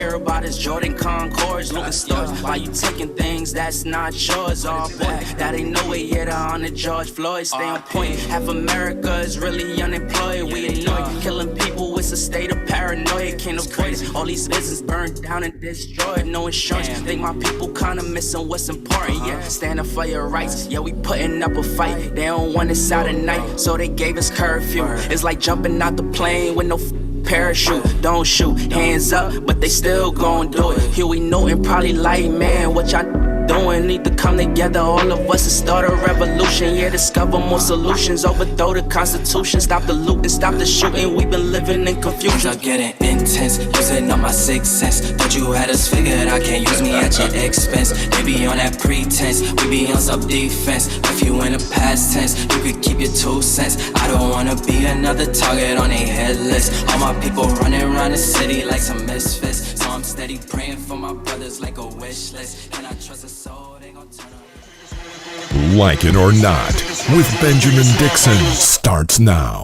Hear about his Jordan Concords, looking stores. Why you taking things that's not yours? All boy, that ain't no way yet on the George Floyd. Stay on point. Half America is really unemployed. We annoyed, killing people. It's a state of paranoia. Can't avoid it. All these businesses burned down and destroyed. No insurance. Think my people kinda missing what's important. Yeah, stand up for your rights. Yeah, we putting up a fight. They don't want us out at night, so they gave us curfew. It's like jumping out the plane with no parachute. Don't shoot, hands up, but they still gon' do it. Huey Newton probably like, man, what y'all doing? Need to come together, all of us, and start a revolution. Yeah, discover more solutions, overthrow the Constitution, stop the looting, stop the shooting. We've been living in confusion. I'm getting intense, using up my sixth sense. Thought you had us figured, I can't use me at your expense. They be on that pretense, we be on some defense. If you in the past tense, you could keep your 2 cents. I don't wanna be another target on a head list. All my people running around the city like some misfits. So I'm steady praying for my brothers like a wish list. Can I trust a soul? They gon' turn up. Like It or Not with Benjamin Dixon starts now.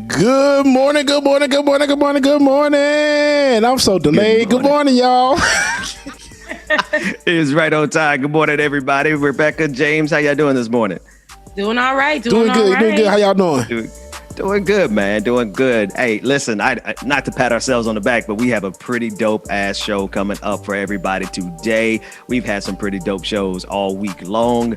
Good morning, good morning, good morning, good morning, good morning. I'm so delayed. Good morning, y'all. It is right on time. Good morning, everybody. Rebecca, James, how y'all doing this morning? Doing all right. Doing good. All right. Doing good. How y'all doing? Doing good, man. Doing good. Hey, listen, I not to pat ourselves on the back, but we have a pretty dope ass show coming up for everybody today. We've had some pretty dope shows all week long.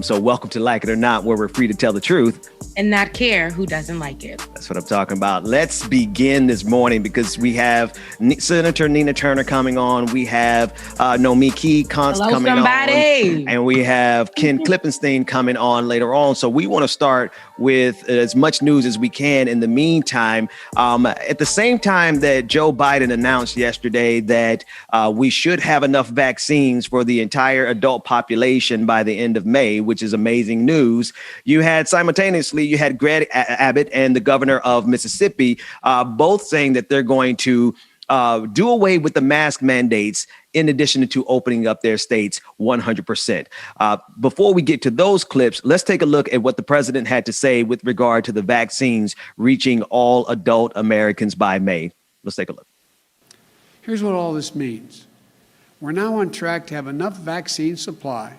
So welcome to Like It or Not, where we're free to tell the truth and not care who doesn't like it. That's what I'm talking about. Let's begin this morning because we have Senator Nina Turner coming on. We have Nomiki Konst coming on. And we have Ken Klippenstein coming on later on. So we want to start with as much news as we can in the meantime. At the same time that Joe Biden announced yesterday that we should have enough vaccines for the entire adult population by the end of May, which is amazing news, you had Greg Abbott and the governor of Mississippi both saying that they're going to do away with the mask mandates in addition to opening up their states 100%. Before we get to those clips, let's take a look at what the president had to say with regard to the vaccines reaching all adult Americans by May. Let's take a look. Here's what all this means. We're now on track to have enough vaccine supply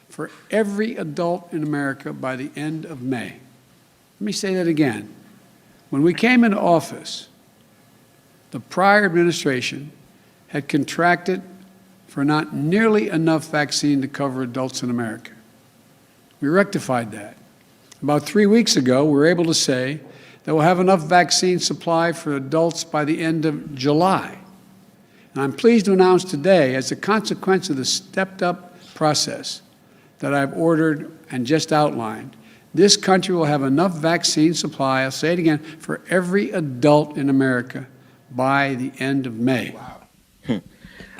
for every adult in America by the end of May. Let me say that again. When we came into office, the prior administration had contracted for not nearly enough vaccine to cover adults in America. We rectified that. About 3 weeks ago, we were able to say that we'll have enough vaccine supply for adults by the end of July. And I'm pleased to announce today, as a consequence of the stepped-up process that I've ordered and just outlined, this country will have enough vaccine supply, I'll say it again, for every adult in America by the end of May. Wow.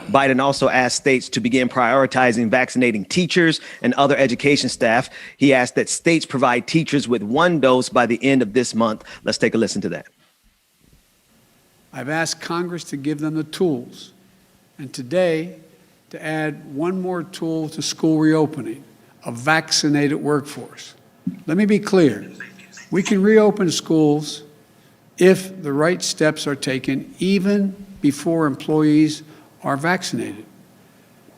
Biden also asked states to begin prioritizing vaccinating teachers and other education staff. He asked that states provide teachers with 1 dose by the end of this month. Let's take a listen to that. I've asked Congress to give them the tools, and today to add one more tool to school reopening, a vaccinated workforce. Let me be clear. We can reopen schools if the right steps are taken, even before employees are vaccinated.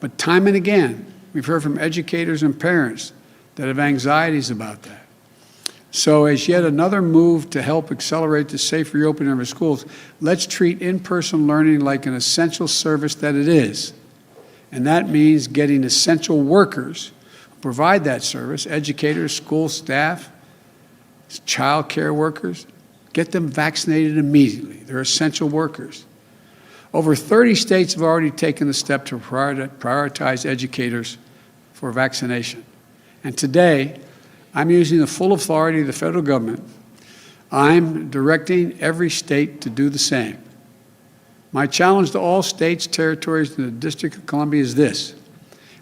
But time and again, we've heard from educators and parents that have anxieties about that. So as yet another move to help accelerate the safe reopening of our schools, let's treat in-person learning like an essential service that it is. And that means getting essential workers who provide that service, educators, school staff, child care workers, get them vaccinated immediately. They're essential workers. Over 30 states have already taken the step to prioritize educators for vaccination. And today, I'm using the full authority of the federal government. I'm directing every state to do the same. My challenge to all states, territories, and the District of Columbia is this.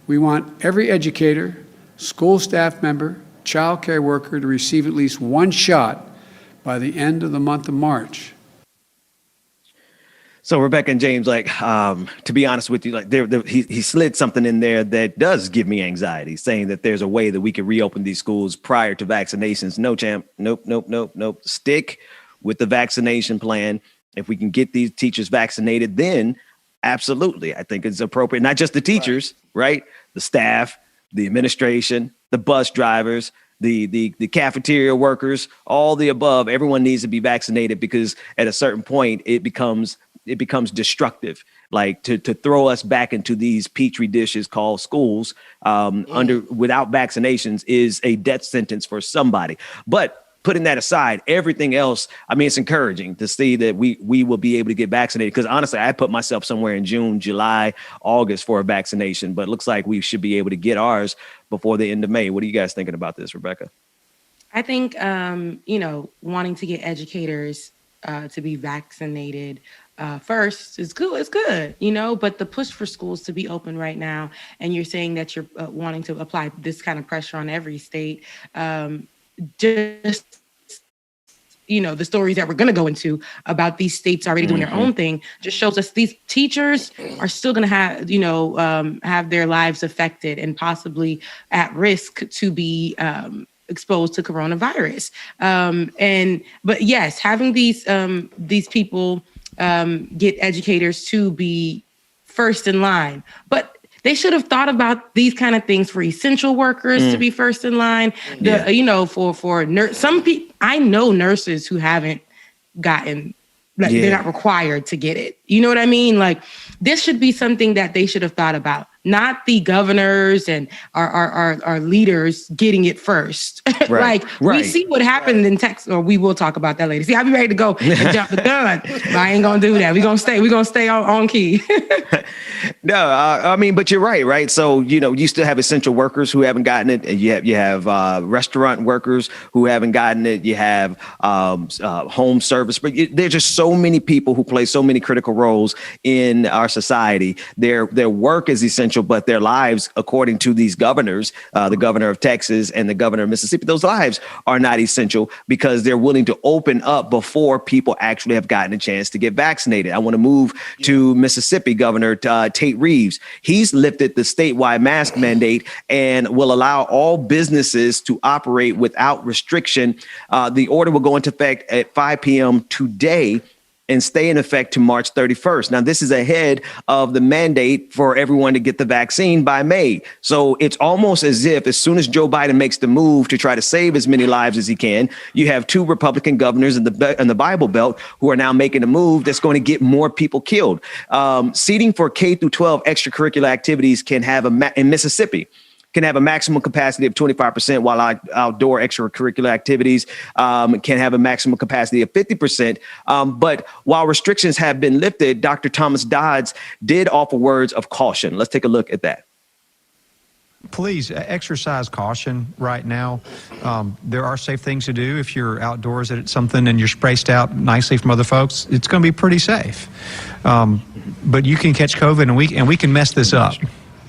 We want every educator, school staff member, child care worker to receive at least 1 shot by the end of the month of March. So Rebecca and James, like, to be honest with you, like he slid something in there that does give me anxiety, saying that there's a way that we could reopen these schools prior to vaccinations. No, champ. Nope. Stick with the vaccination plan. If we can get these teachers vaccinated, then absolutely, I think it's appropriate. Not just the teachers, right? The staff, the administration, the bus drivers, the cafeteria workers, all the above. Everyone needs to be vaccinated, because at a certain point it becomes destructive, like to throw us back into these petri dishes called schools without vaccinations is a death sentence for somebody. But putting that aside, everything else, I mean, it's encouraging to see that we will be able to get vaccinated, because honestly, I put myself somewhere in June, July, August for a vaccination, but it looks like we should be able to get ours before the end of May. What are you guys thinking about this, Rebecca? I think, wanting to get educators to be vaccinated first is good. It's good, but the push for schools to be open right now, and you're saying that you're wanting to apply this kind of pressure on every state, just, the stories that we're going to go into about these states already doing their own thing just shows us these teachers are still going to have, have their lives affected and possibly at risk to be exposed to coronavirus. But yes, having these people get educators to be first in line, but they should have thought about these kind of things for essential workers to be first in line. For some people, I know nurses who haven't gotten, they're not required to get it. You know what I mean? Like, this should be something that they should have thought about, not the governors and our leaders getting it first. We see what happened in Texas, or we will talk about that later. See, I'll be ready to go and jump the gun. But I ain't gonna do that. We're gonna stay on key. No, I mean, but you're right? So, you still have essential workers who haven't gotten it. And you have restaurant workers who haven't gotten it. You have home service, but there's just so many people who play so many critical roles in our society. Their work is essential, but their lives, according to these governors, the governor of Texas and the governor of Mississippi, those lives are not essential because they're willing to open up before people actually have gotten a chance to get vaccinated. I want to move to Mississippi. Governor Tate Reeves, he's lifted the statewide mask mandate and will allow all businesses to operate without restriction. The order will go into effect at 5 p.m. today and stay in effect to March 31st. Now, this is ahead of the mandate for everyone to get the vaccine by May. So it's almost as if as soon as Joe Biden makes the move to try to save as many lives as he can, you have two Republican governors in the Bible Belt who are now making a move that's going to get more people killed. Seating for K through 12 extracurricular activities can have in Mississippi can have a maximum capacity of 25%, while outdoor extracurricular activities can have a maximum capacity of 50%. But while restrictions have been lifted, Dr. Thomas Dodds did offer words of caution. Let's take a look at that. Please exercise caution right now. There are safe things to do. If you're outdoors at something and you're spaced out nicely from other folks, it's going to be pretty safe. But you can catch COVID and we can mess this up.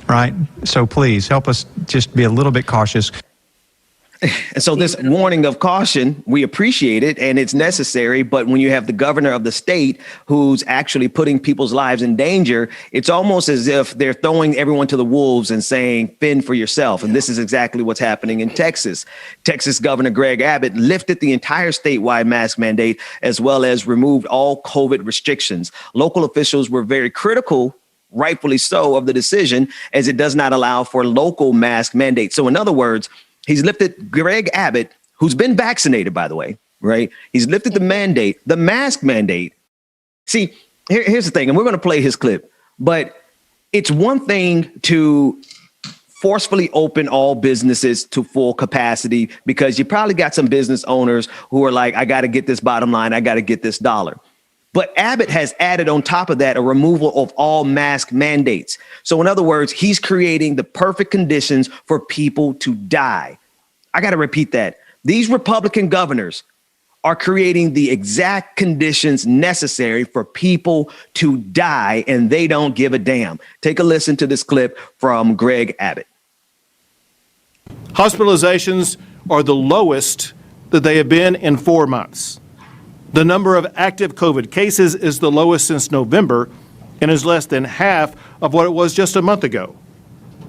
Right. So please help us just be a little bit cautious. And so this warning of caution, we appreciate it and it's necessary. But when you have the governor of the state who's actually putting people's lives in danger, it's almost as if they're throwing everyone to the wolves and saying, fend for yourself. And this is exactly what's happening in Texas. Texas Governor Greg Abbott lifted the entire statewide mask mandate, as well as removed all COVID restrictions. Local officials were very critical, rightfully so, of the decision, as it does not allow for local mask mandates. So in other words, he's lifted Greg Abbott, who's been vaccinated, by the way, right? He's lifted the mask mandate. See, here's the thing, and we're going to play his clip, but it's one thing to forcefully open all businesses to full capacity, because you probably got some business owners who are like, I got to get this bottom line. I got to get this dollar. But Abbott has added on top of that a removal of all mask mandates. So in other words, he's creating the perfect conditions for people to die. I got to repeat that. These Republican governors are creating the exact conditions necessary for people to die, and they don't give a damn. Take a listen to this clip from Greg Abbott. Hospitalizations are the lowest that they have been in 4 months. The number of active COVID cases is the lowest since November and is less than half of what it was just a month ago.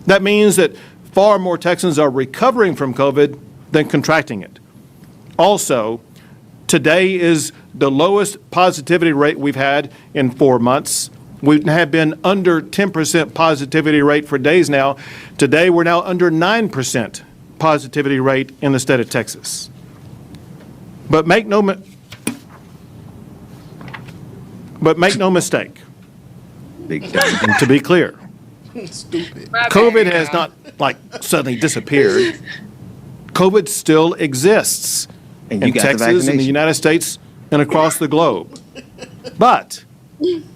That means that far more Texans are recovering from COVID than contracting it. Also, today is the lowest positivity rate we've had in 4 months. We have been under 10% positivity rate for days now. Today, we're now under 9% positivity rate in the state of Texas. But make no mistake. And to be clear, Stupid. COVID has not suddenly disappeared. COVID still exists in Texas, in the United States, and across the globe. But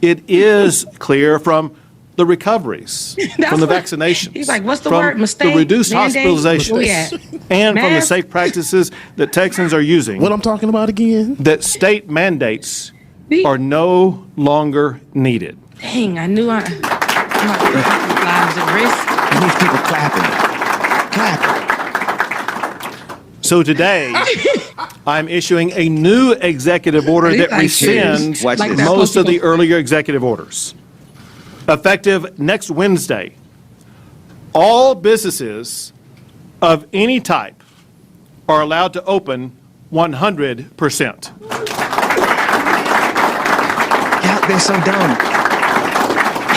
it is clear from the recoveries, from the vaccinations, he's like, what's the from word? Mistake, the reduced mandate? hospitalizations, and from the safe practices that Texans are using. What I'm talking about again? That state mandates are no longer needed. Dang, I knew I'm lives at risk. And these people clapping. So today, I'm issuing a new executive order that rescinds most of the earlier executive orders. Effective next Wednesday, all businesses of any type are allowed to open 100%. Yeah, they're so dumb.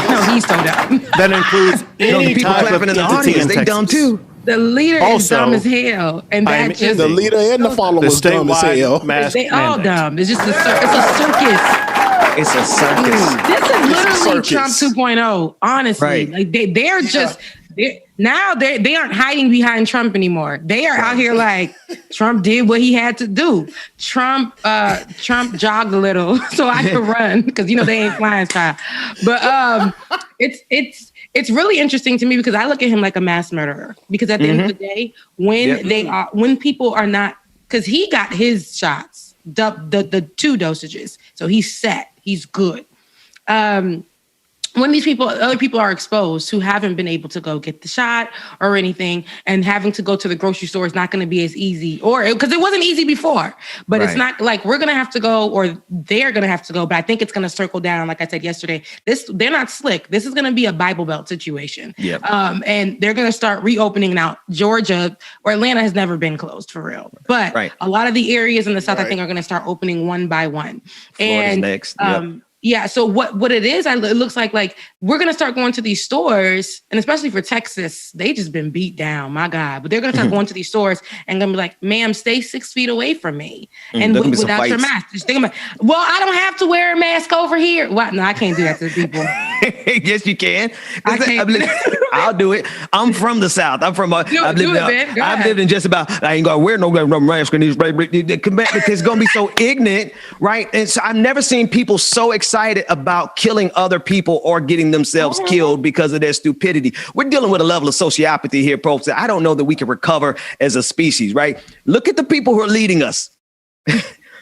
No, he's so dumb. That includes any type of entity in Texas. They dumb too. The leader is Also, dumb as hell, and that just The leader and the followers dumb as hell. they all dumb. It's just it's a circus. It's a circus. This is literally circus. Trump 2.0. Honestly, Right. like they're just now they aren't hiding behind Trump anymore. They are out here like Trump did what he had to do. Trump jogged a little so I could run because they ain't flying style. But it's really interesting to me because I look at him like a mass murderer. Because at the end of the day, when people are not, because he got his shots, the 2 dosages, so he's set, he's good. When other people are exposed who haven't been able to go get the shot or anything, and having to go to the grocery store is not going to be as easy, or because it wasn't easy before, but It's not like we're going to have to go, or they're going to have to go. But I think it's going to circle down. Like I said yesterday, they're not slick. This is going to be a Bible Belt situation. Yep. And they're going to start reopening now. Georgia or Atlanta has never been closed for real, but a lot of the areas in the South, I think, are going to start opening one by one. Florida's next. Yeah. So what it is, it looks like we're going to start going to these stores, and especially for Texas, they just been beat down, my God. But they're going to start going to these stores and going to be like, ma'am, stay 6 feet away from me. And without your mask. Just think about, well, I don't have to wear a mask over here. What? No, I can't do that to people. Yes, you can. I can't. I'll do it. I'm from the South. I'm from I've lived in just about, I ain't going to wear no mask in these because it's going to be so ignorant, right? And so I've never seen people so excited about killing other people or getting themselves killed because of their stupidity. We're dealing with a level of sociopathy here, folks, that I don't know that we can recover as a species, right? Look at the people who are leading us.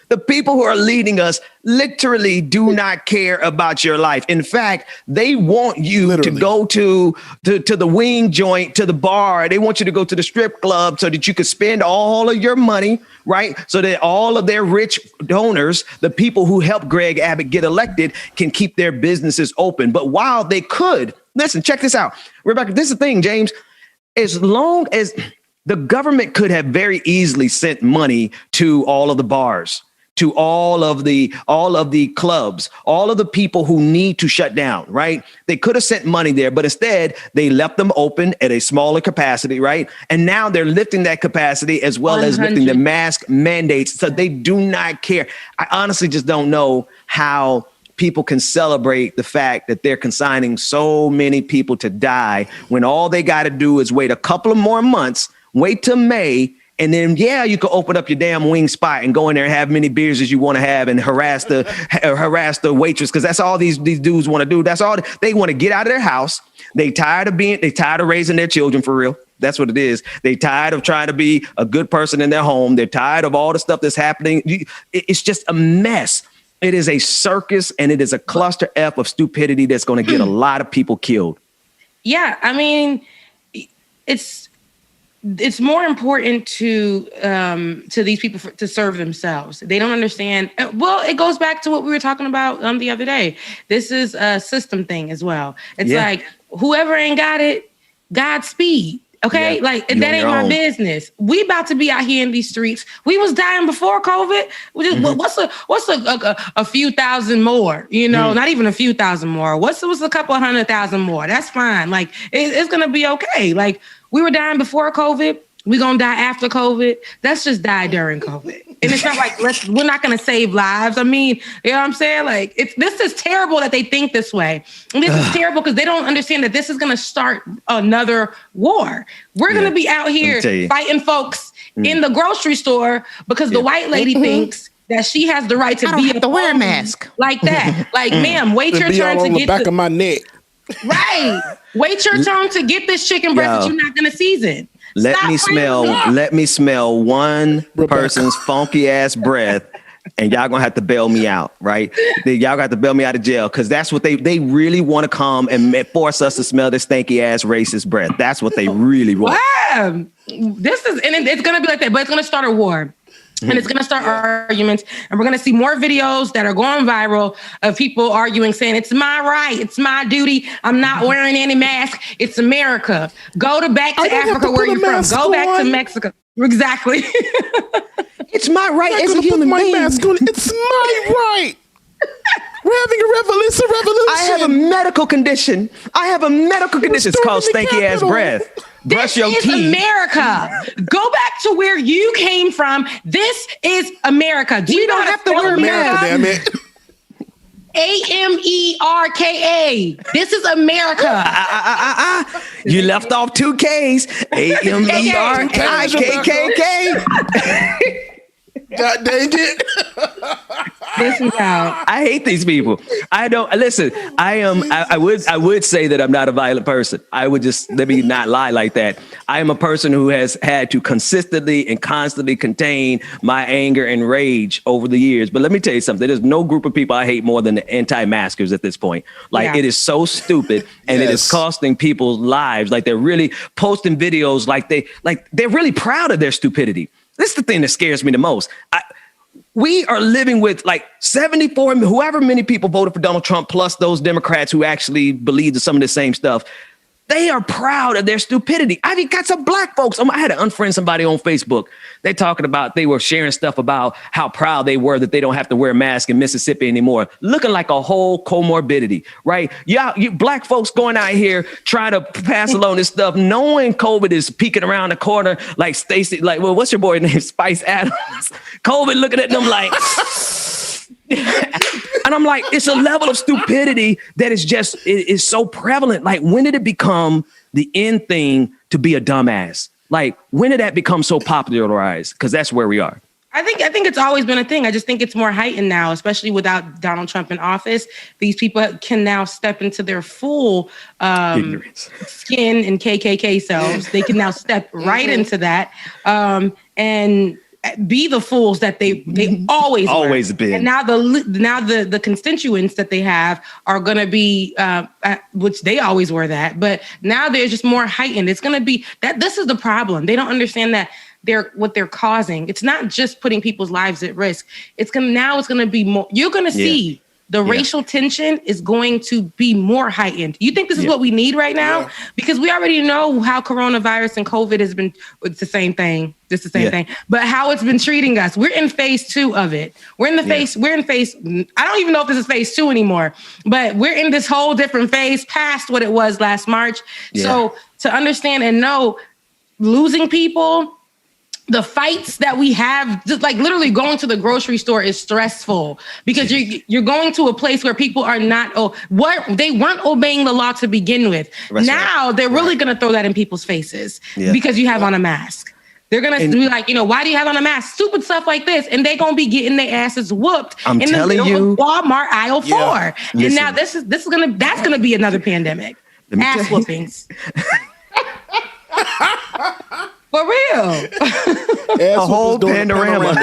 The people who are leading us literally do not care about your life. In fact, they want you to go to the wing joint, to the bar. They want you to go to the strip club so that you could spend all of your money, right? So that all of their rich donors, the people who helped Greg Abbott get elected, can keep their businesses open. But while they could, listen, check this out. Rebecca, this is the thing, James. As long as the government could have very easily sent money to all of the bars, to all of the clubs, all of the people who need to shut down, right? They could have sent money there, but instead they left them open at a smaller capacity, right? And now they're lifting that capacity as well as lifting the mask mandates. So they do not care. I honestly just don't know how people can celebrate the fact that they're consigning so many people to die when all they got to do is wait a couple of more months, wait till May. And then, you could open up your damn wing spot and go in there and have many beers as you want to have and harass the waitress, because that's all these dudes want to do. That's all they want to get out of their house. They tired of raising their children for real. That's what it is. They tired of trying to be a good person in their home. They're tired of all the stuff that's happening. It's just a mess. It is a circus, and it is a cluster F of stupidity that's going to get a lot of people killed. Yeah, I mean, it's it's more important to these people to serve themselves. They don't understand. Well, it goes back to what we were talking about the other day. This is a system thing as well. It's like whoever ain't got it, Godspeed. Okay, like that ain't my business. We about to be out here in these streets. We was dying before COVID. What's a few thousand more? You know, not even a few thousand more. What's a couple 100,000 more? That's fine. Like it's gonna be okay. Like we were dying before COVID. We gonna die after COVID. Let's just die during COVID. And it's not like we're not gonna save lives. I mean, you know what I'm saying? Like this is terrible that they think this way. And this is terrible because they don't understand that this is gonna start another war. We're gonna be out here fighting folks in the grocery store because the white lady thinks that she has the right to wear a mask like that. Like, ma'am, wait your turn to get the back of my neck. Right. Wait your turn to get this chicken breast that you're not gonna season. Let me smell one person's funky ass breath, and y'all gonna have to bail me out, right? Y'all gonna have to bail me out of jail because that's what they really want to come and force us to smell this stanky ass racist breath. That's what they really want. Wow. It's gonna be like that, but it's gonna start a war. And it's going to start arguments. And we're going to see more videos that are going viral of people arguing, saying, it's my right. It's my duty. I'm not wearing any mask. It's America. Go back to Africa where you're from. Go back to Mexico. Exactly. It's my right as a human being. It's my right. We're having a revolution. I have a medical condition. It's called stanky ass breath. Brush your teeth. This is America. Go back to where you came from. This is America. We don't have to wear masks. Damn it. Amerika. This is America. You left off 2 Ks. Amerika. God dang it. This is out. I hate these people. I don't listen. I would say that I'm not a violent person. I would just let me not lie like that. I am a person who has had to consistently and constantly contain my anger and rage over the years. But let me tell you something. There's no group of people I hate more than the anti-maskers at this point. Like it is so stupid and it is costing people's lives. Like they're really posting videos like they're really proud of their stupidity. This is the thing that scares me the most. We are living with like 74, whoever many people voted for Donald Trump, plus those Democrats who actually believe in some of the same stuff. They are proud of their stupidity. I mean, got some black folks. I had to unfriend somebody on Facebook. They were sharing stuff about how proud they were that they don't have to wear a mask in Mississippi anymore. Looking like a whole comorbidity, right? Yeah, you black folks going out here trying to pass along this stuff, knowing COVID is peeking around the corner like Stacey, like, well, what's your boy name? Spice Adams. COVID looking at them like... And I'm like, it's a level of stupidity that is so prevalent. Like, when did it become the end thing to be a dumbass? Like, when did that become so popularized? Because that's where we are. I think it's always been a thing. I just think it's more heightened now, especially without Donald Trump in office. These people can now step into their full skin and KKK selves. They can now step right into that and be the fools that they always been. And now the constituents that they have are going to be, which they always were that, but now they're just more heightened. It's going to be that this is the problem. They don't understand that what they're causing. It's not just putting people's lives at risk. It's going to be more, you're going to see the racial tension is going to be more heightened. You think this is what we need right now? Yeah. Because we already know how coronavirus and COVID has been, it's the same thing, just the same thing, but how it's been treating us. We're in phase 2 of it. We're in phase, I don't even know if this is phase 2 anymore, but we're in this whole different phase past what it was last March. Yeah. So to understand and know losing people, the fights that we have, just like literally going to the grocery store is stressful because you're going to a place where people are not, they weren't obeying the law to begin with. That's now they're really going to throw that in people's faces because you have on a mask. They're going to be like, why do you have on a mask? Stupid stuff like this. And they're going to be getting their asses whooped in the middle of Walmart aisle 4. And now that's going to be another pandemic. Ass whoopings. For real. A whole panorama.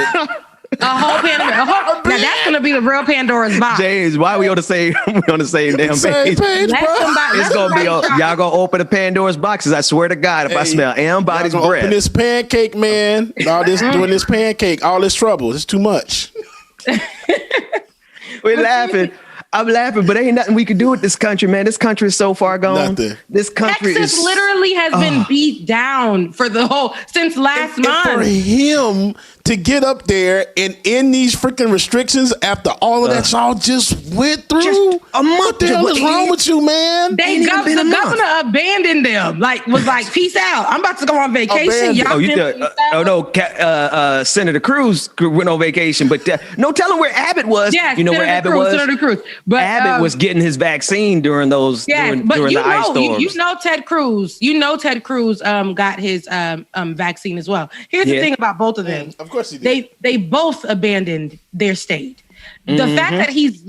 A whole panorama. Now that's gonna be the real Pandora's box. James, why we on the same damn page? It's gonna be y'all gonna open the Pandora's boxes. I swear to God, if I smell Body's breath. Open this pancake, man. All this doing this pancake, all this trouble. It's too much. We're laughing. I'm laughing, but ain't nothing we can do with this country, man. This country is so far gone. Nothing. This country Texas literally has been beat down since last month. And for him to get up there and end these freaking restrictions after all of that y'all just went through, just a month. What the hell is wrong with you, man? The governor abandoned them. Was like, peace out. I'm about to go on vacation. Senator Cruz went on vacation, but no telling where Abbott was. Yes, you know Senator where Abbott Cruz, was. Senator Cruz. But Abbott was getting his vaccine during those during the ice storms. You know Ted Cruz. Ted Cruz got his vaccine as well. Here's the thing about both of them. Of course he did. They both abandoned their state. The fact that he's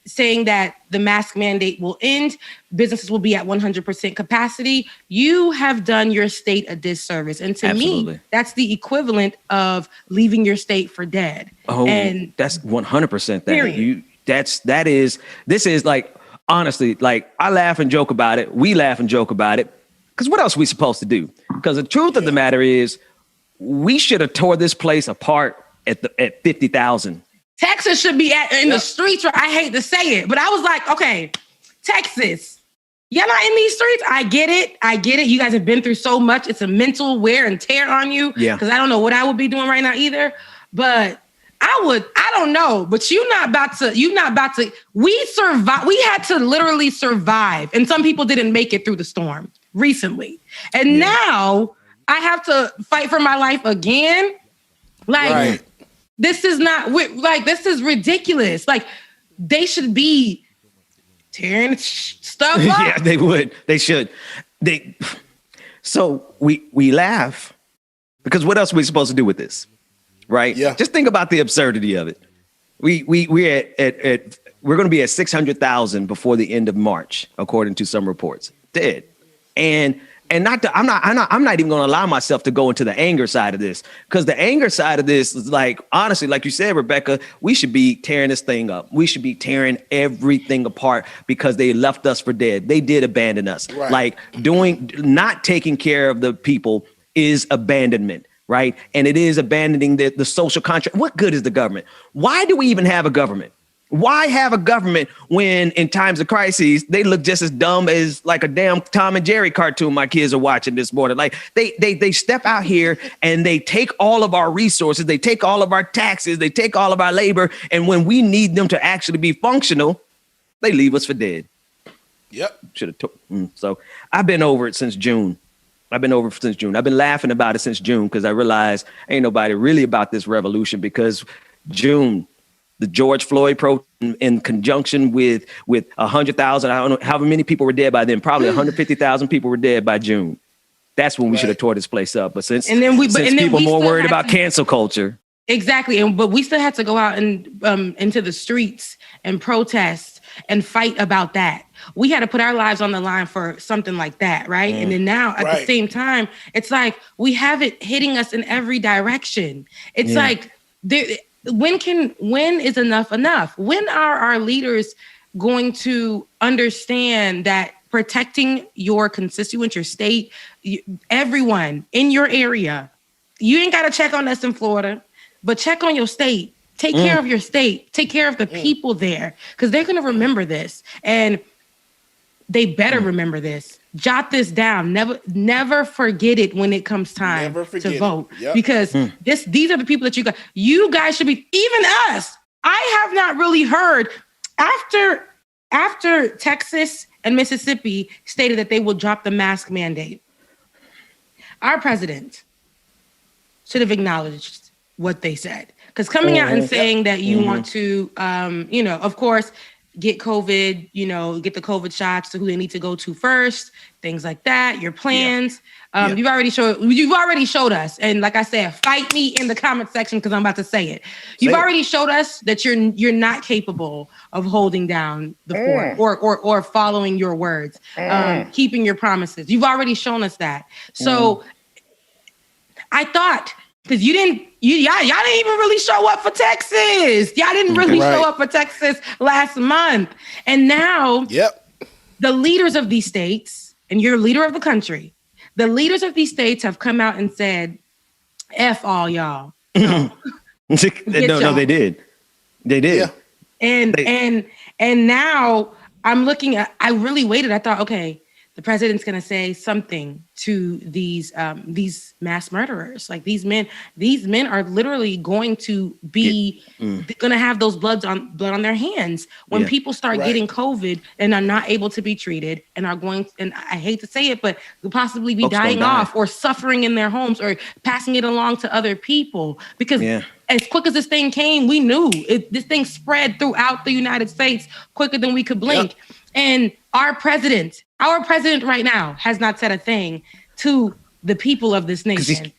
saying that the mask mandate will end, businesses will be at 100% capacity, you have done your state a disservice. And to me, that's the equivalent of leaving your state for dead. Oh, and that's 100% that. This is like, honestly, like I laugh and joke about it. We laugh and joke about it. Because what else are we supposed to do? Because the truth of the matter is, we should have tore this place apart at 50,000. Texas should be in the streets. I hate to say it, but I was like, okay, Texas, you're not in these streets. I get it. You guys have been through so much. It's a mental wear and tear on you. Yeah. Because I don't know what I would be doing right now either. But I don't know. But you're not about to. We survived. We had to literally survive. And some people didn't make it through the storm recently. And now I have to fight for my life again. This is not this is ridiculous. Like, they should be tearing stuff up. Yeah, they would. They should. So we laugh because what else are we supposed to do with this? Right? Yeah. Just think about the absurdity of it. We're going to be at 600,000 before the end of March, according to some reports. Dead. I'm not even going to allow myself to go into the anger side of this, because the anger side of this is like, honestly, like you said, Rebecca, we should be tearing this thing up. We should be tearing everything apart because they left us for dead. They did abandon us. Right. Like not taking care of the people is abandonment. Right. And it is abandoning the social contract. What good is the government? Why do we even have a government? Why have a government when in times of crises, they look just as dumb as like a damn Tom and Jerry cartoon my kids are watching this morning? Like they step out here and they take all of our resources. They take all of our taxes. They take all of our labor. And when we need them to actually be functional, they leave us for dead. Yep. So I've been over it since June. I've been laughing about it since June because I realized ain't nobody really about this revolution, because June, the George Floyd protest in conjunction with 100,000, I don't know how many people were dead by then, probably 150,000 people were dead by June. That's when we should have tore this place up. But since people are more worried about cancel culture. Exactly. But we still had to go out and into the streets and protest and fight about that. We had to put our lives on the line for something like that, right? And then now at the same time, it's like we have it hitting us in every direction. It's like when is enough? When are our leaders going to understand that protecting your constituents, your state, everyone in your area, you ain't got to check on us in Florida, but check on your state. Take care of your state. Take care of the people there, because they're going to remember this, and they better remember this. Jot this down. Never forget it when it comes time to vote, because these are the people that you guys should be. Even us. I have not really heard after Texas and Mississippi stated that they will drop the mask mandate. Our president should have acknowledged what they said. Because coming out and saying that you want to, of course, get COVID, get the COVID shots to who they need to go to first, things like that, your plans. You've already showed us. And like I said, fight me in the comment section because I'm about to say it. You've already showed us that you're not capable of holding down the fort or following your words, keeping your promises. You've already shown us that. So I thought Because y'all didn't even really show up for Texas. Y'all didn't really show up for Texas last month. And now the leaders of these states, and you're a leader of the country, the leaders of these states have come out and said, F all y'all. No, they did. They did. Yeah. And now I'm looking at, I really waited. I thought, okay, the president's going to say something to these mass murderers. Like these men are literally going to be going to have those blood on their hands when people start getting COVID and are not able to be treated and are going. And I hate to say it, but could possibly be dying off or suffering in their homes or passing it along to other people. Because as quick as this thing came, we knew this thing spread throughout the United States quicker than we could blink. Yep. And our president right now has not said a thing to the people of this nation.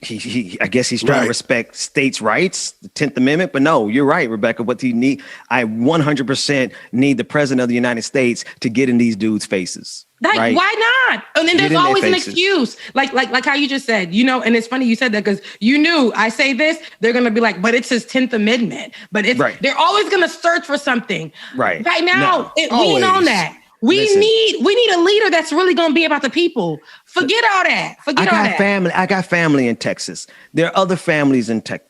I guess he's trying to respect states' rights, the 10th Amendment. But no, you're right, Rebecca. What he need, I 100% need the president of the United States to get in these dudes' faces. Why not? And then there's always an excuse, like how you just said, and it's funny you said that because you knew I say this, they're gonna be like, but it's his 10th Amendment. But they're always gonna search for something. Right now, we ain't on that. We need a leader that's really going to be about the people. Forget all that. I got family in Texas. There are other families in Texas.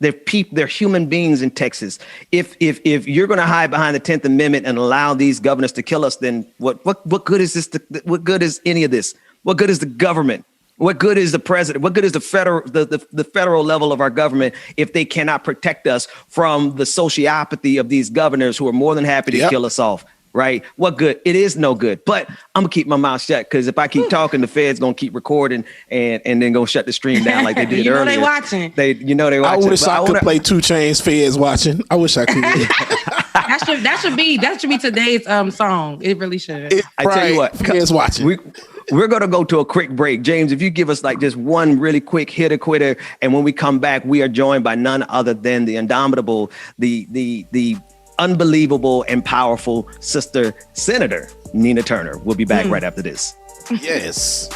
They're human beings in Texas. If you're going to hide behind the 10th Amendment and allow these governors to kill us, then what good is this? What good is any of this? What good is the government? What good is the president? What good is the federal level of our government if they cannot protect us from the sociopathy of these governors who are more than happy to kill us off? Right? What good? It is no good. But I'm gonna keep my mouth shut because if I keep talking, the Fed's gonna keep recording and then gonna shut the stream down like they did earlier. They watching. They watching. I wish I could play 2 Chainz Fed's watching. I wish I could. that should be today's song. It really should. I tell you what, Fed's watching. We're going to go to a quick break. James, if you give us like just one really quick hitter quitter, and when we come back, we are joined by none other than the indomitable, the unbelievable and powerful sister Senator Nina Turner. We'll be back right after this. Yes.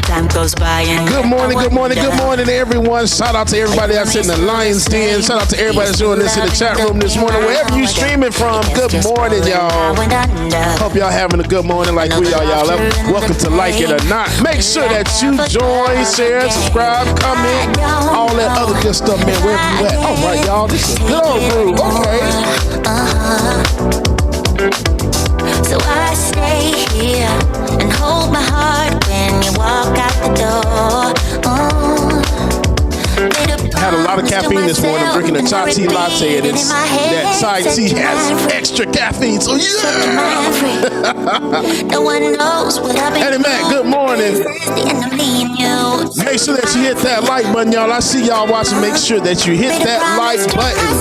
Time goes by and good morning, everyone. Shout out to everybody that's in the Lions Den. Shout out to everybody that's joining us in the chat room this morning. Wherever you streaming from, good morning, y'all. Hope y'all having a good morning like we are, y'all. Welcome to Like It or Not. Make sure that you join, share, subscribe, comment, all that other good stuff, man. Wherever you at. All right, y'all. This is a good old groove. Okay. So I stay here and hold my heart when you walk out the door. Had a lot of caffeine this morning. I'm drinking a chai tea latte, and that chai tea has extra caffeine. So yeah. No one knows what I've been. Eddie Mac, good morning. Make sure that you hit that like button, y'all. I see y'all watching. Make sure that you hit that like button.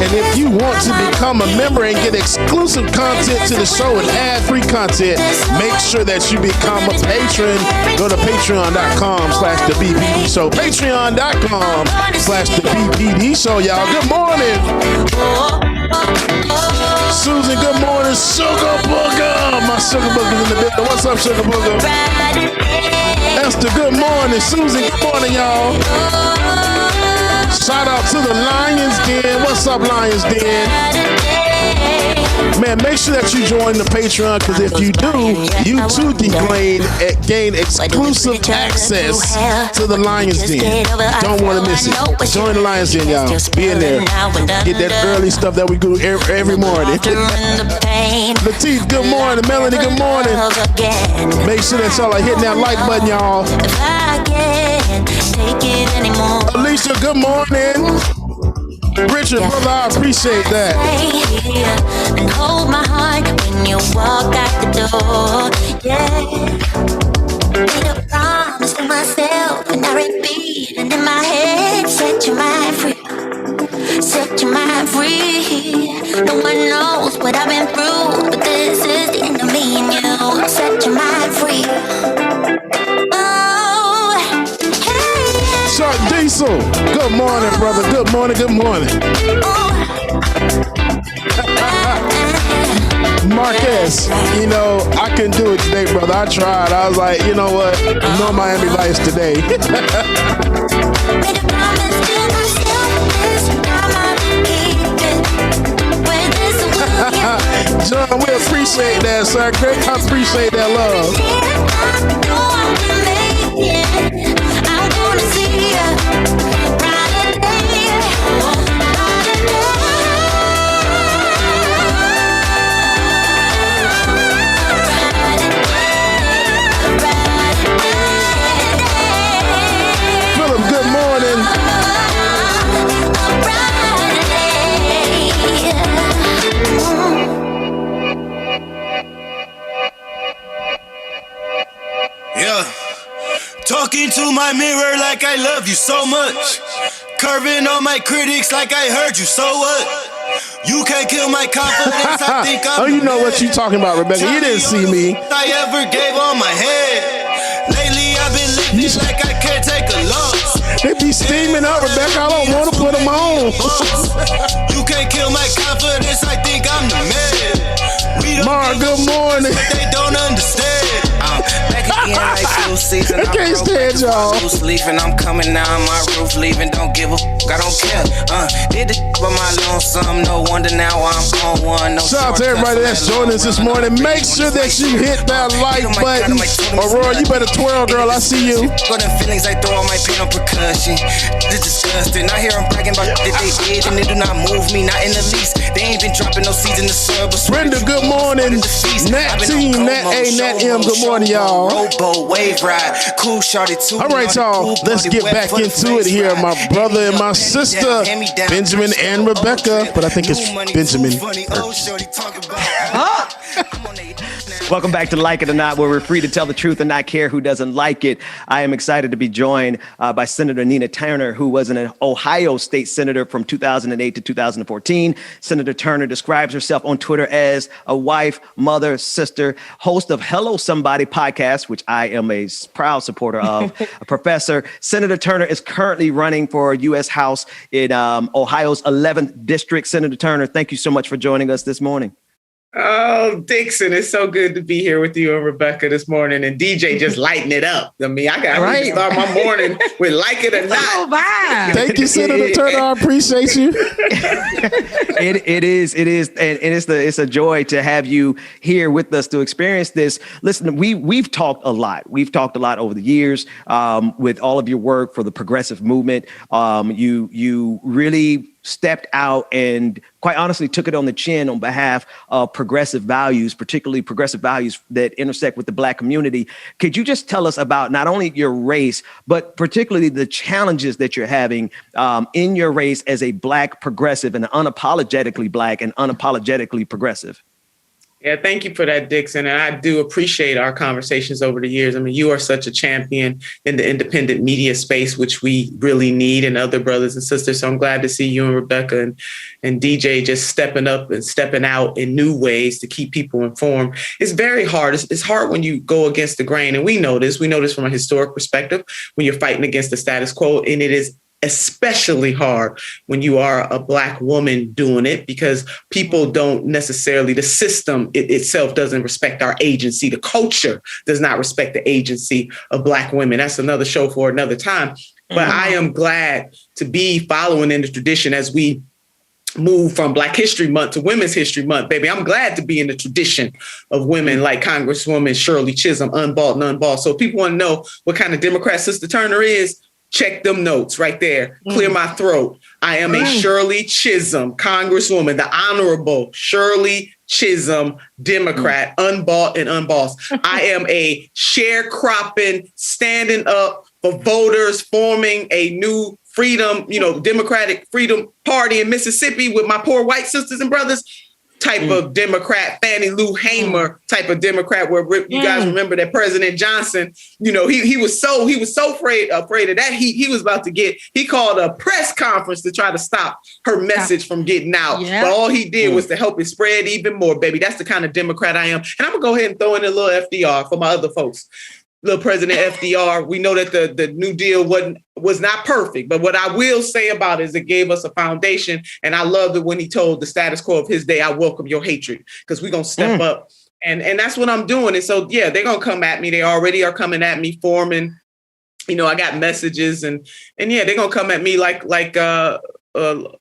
And if you want to become a member and get exclusive content to the show and ad-free content, make sure that you become a patron. Go to patreon.com/the BPD show. Patreon.com/the BPD show, y'all. Good morning. Susan, good morning. Sugar Booger. My Sugar Booger's in the building. What's up, Sugar Booger? Esther, good morning. Susan, good morning, y'all. Shout out to the Lions Den. What's up, Lions Den? Man, make sure that you join the Patreon, because if you do, you too gain exclusive access to the Lions Den. Don't want to miss it. Join the Lions Den, y'all. Be in there. Get that early stuff that we do every morning. Latif, good morning. Melanie, good morning. Make sure that y'all are hitting that like button, y'all. Alicia, good morning. Richard, brother, I appreciate that. And hold my heart when you walk out the door. Yeah. Made a promise to myself and I repeat, and in my head, set your mind free. Set your mind free. No one knows what I've been through, but this is the end of me and you. Set your mind free. Chuck Diesel, good morning, brother. Good morning, good morning. Marquez, you know, I couldn't do it today, brother. I tried. I was like, you know what? No Miami Vice today. John, we appreciate that, sir. Great, I appreciate that love. I'm gonna see you brighter day. Philip, good morning. Yeah. Talking to my mirror like I love you so much. Curving on my critics like I heard you, so what? You can't kill my confidence, I think I'm. Oh, you know what you're talking about, Rebecca. You didn't see me. I ever gave on my head. Lately I've been living like I can't take a loss. They be steaming up, Rebecca. I don't want to put them on. You can't kill my confidence, I think I'm the man. Mar, good morning. They don't understand. Back again like flu season. I can't stand y'all. Loose leaf and I'm coming down my roof, leaving. Don't give a fuck, I don't care. Did the by my lonesome. No wonder now I'm on one. No shout out to everybody that's joining us this morning. Make sure that you hit that like button. Aurora, you better twirl, girl. I see you. Got them feelings I throw on my pain on percussion. This disgusting. I hear them bragging about that they did and they do not move me, not in the least. They ain't been dropping no seeds in the soil. Brenda, good morning. Nat Team, Nat A, Nat M, good morning, y'all. Robo wave ride, cool shorty too. All right, y'all, let's get back into it here. My brother and my sister, Benjamin and Rebecca, but I think it's Benjamin. Welcome back to Like It or Not, where we're free to tell the truth and not care who doesn't like it. I am excited to be joined by Senator Nina Turner, who was an Ohio state senator from 2008 to 2014. Senator Turner describes herself on Twitter as a wife, mother, sister, host of Hello Somebody podcast, which I am a proud supporter of, a professor. Senator Turner is currently running for U.S. House in Ohio's 11th district. Senator Turner, thank you so much for joining us this morning. Oh, Dixon, it's so good to be here with you and Rebecca this morning. And DJ just lighting it up. I mean, I got to start my morning with Like It or Not. Oh, wow. Thank you, Senator Turner. I appreciate you. It is, and it's a joy to have you here with us to experience this. Listen, we've talked a lot. We've talked a lot over the years with all of your work for the progressive movement. You really stepped out and quite honestly took it on the chin on behalf of progressive values, particularly progressive values that intersect with the Black community. Could you just tell us about not only your race, but particularly the challenges that you're having in your race as a Black progressive and unapologetically Black and unapologetically progressive? Yeah, thank you for that, Dixon. And I do appreciate our conversations over the years. I mean, you are such a champion in the independent media space, which we really need, and other brothers and sisters. So I'm glad to see you and Rebecca and DJ just stepping up and stepping out in new ways to keep people informed. It's very hard. It's hard when you go against the grain. And we know this. We know this from a historic perspective when you're fighting against the status quo. And it is especially hard when you are a Black woman doing it, because people don't necessarily, the system itself doesn't respect our agency. The culture does not respect the agency of Black women. That's another show for another time. But I am glad to be following in the tradition as we move from Black History Month to Women's History Month, baby. I'm glad to be in the tradition of women like Congresswoman Shirley Chisholm, unbought and unbossed. So if people want to know what kind of Democrat Sister Turner is, check them notes right there. Clear my throat. I am a Shirley Chisholm, Congresswoman, the Honorable Shirley Chisholm, Democrat, unbought and unbossed. I am a sharecropping, standing up for voters, forming a new freedom, Democratic Freedom Party in Mississippi with my poor white sisters and brothers type of Democrat, Fannie Lou Hamer type of Democrat, where you guys remember that President Johnson, he was so afraid of that. He was about to he called a press conference to try to stop her message from getting out. Yeah. But all he did was to help it spread even more, baby. That's the kind of Democrat I am. And I'm gonna go ahead and throw in a little FDR for my other folks. little President FDR. We know that the New Deal was not perfect, but what I will say about it is it gave us a foundation. And I loved it when he told the status quo of his day, I welcome your hatred, because we're going to step up. And that's what I'm doing. And so, yeah, they're going to come at me. They already are coming at me, forming, I got messages and yeah, they're going to come at me like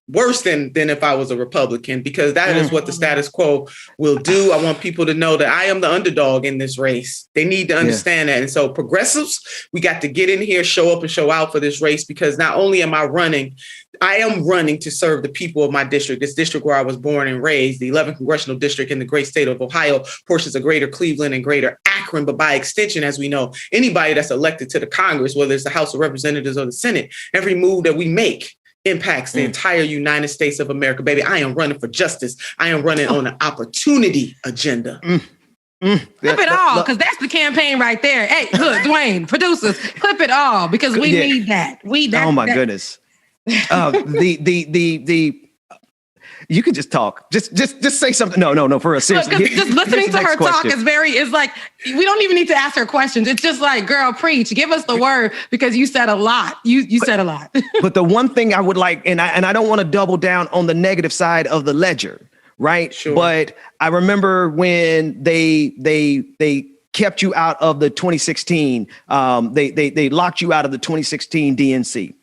worse than if I was a Republican, because that is what the status quo will do. I want people to know that I am the underdog in this race. They need to understand that. And so progressives, we got to get in here, show up and show out for this race, because not only am I running to serve the people of my district, this district where I was born and raised, the 11th congressional district in the great state of Ohio, portions of greater Cleveland and greater Akron. But by extension, as we know, anybody that's elected to the Congress, whether it's the House of Representatives or the Senate, every move that we make impacts the entire United States of America, baby. I am running for justice. I am running on an opportunity agenda. Clip it all, because that's the campaign right there. Hey, look, Dwayne, producers, clip it all, because we need that. Oh my goodness. You could just talk. Just say something. No, for a serious. Just listening to her talk is like, we don't even need to ask her questions. It's just like, girl, preach. Give us the word, because you said a lot. You said a lot. But the one thing I would like, and I don't want to double down on the negative side of the ledger, right? Sure. But I remember when they kept you out of the 2016. They locked you out of the 2016 DNC.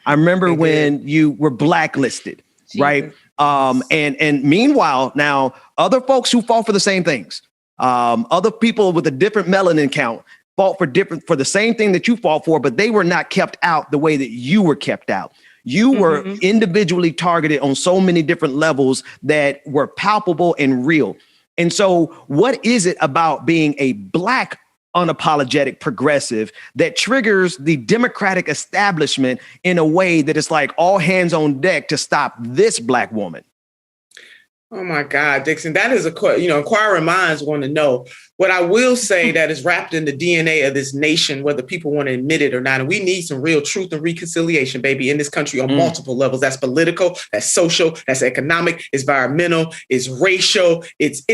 I remember when you were blacklisted, right? And meanwhile, now other folks who fought for the same things, other people with a different melanin count fought for the same thing that you fought for, but they were not kept out the way that you were kept out. You were individually targeted on so many different levels that were palpable and real. And so what is it about being a Black unapologetic progressive that triggers the Democratic establishment in a way that it's like all hands on deck to stop this Black woman? Oh my God, Dixon, that is inquiring minds want to know. What I will say that is wrapped in the DNA of this nation, whether people want to admit it or not, and we need some real truth and reconciliation, baby, in this country on multiple levels. That's political, that's social, that's economic, it's environmental, it's racial, it's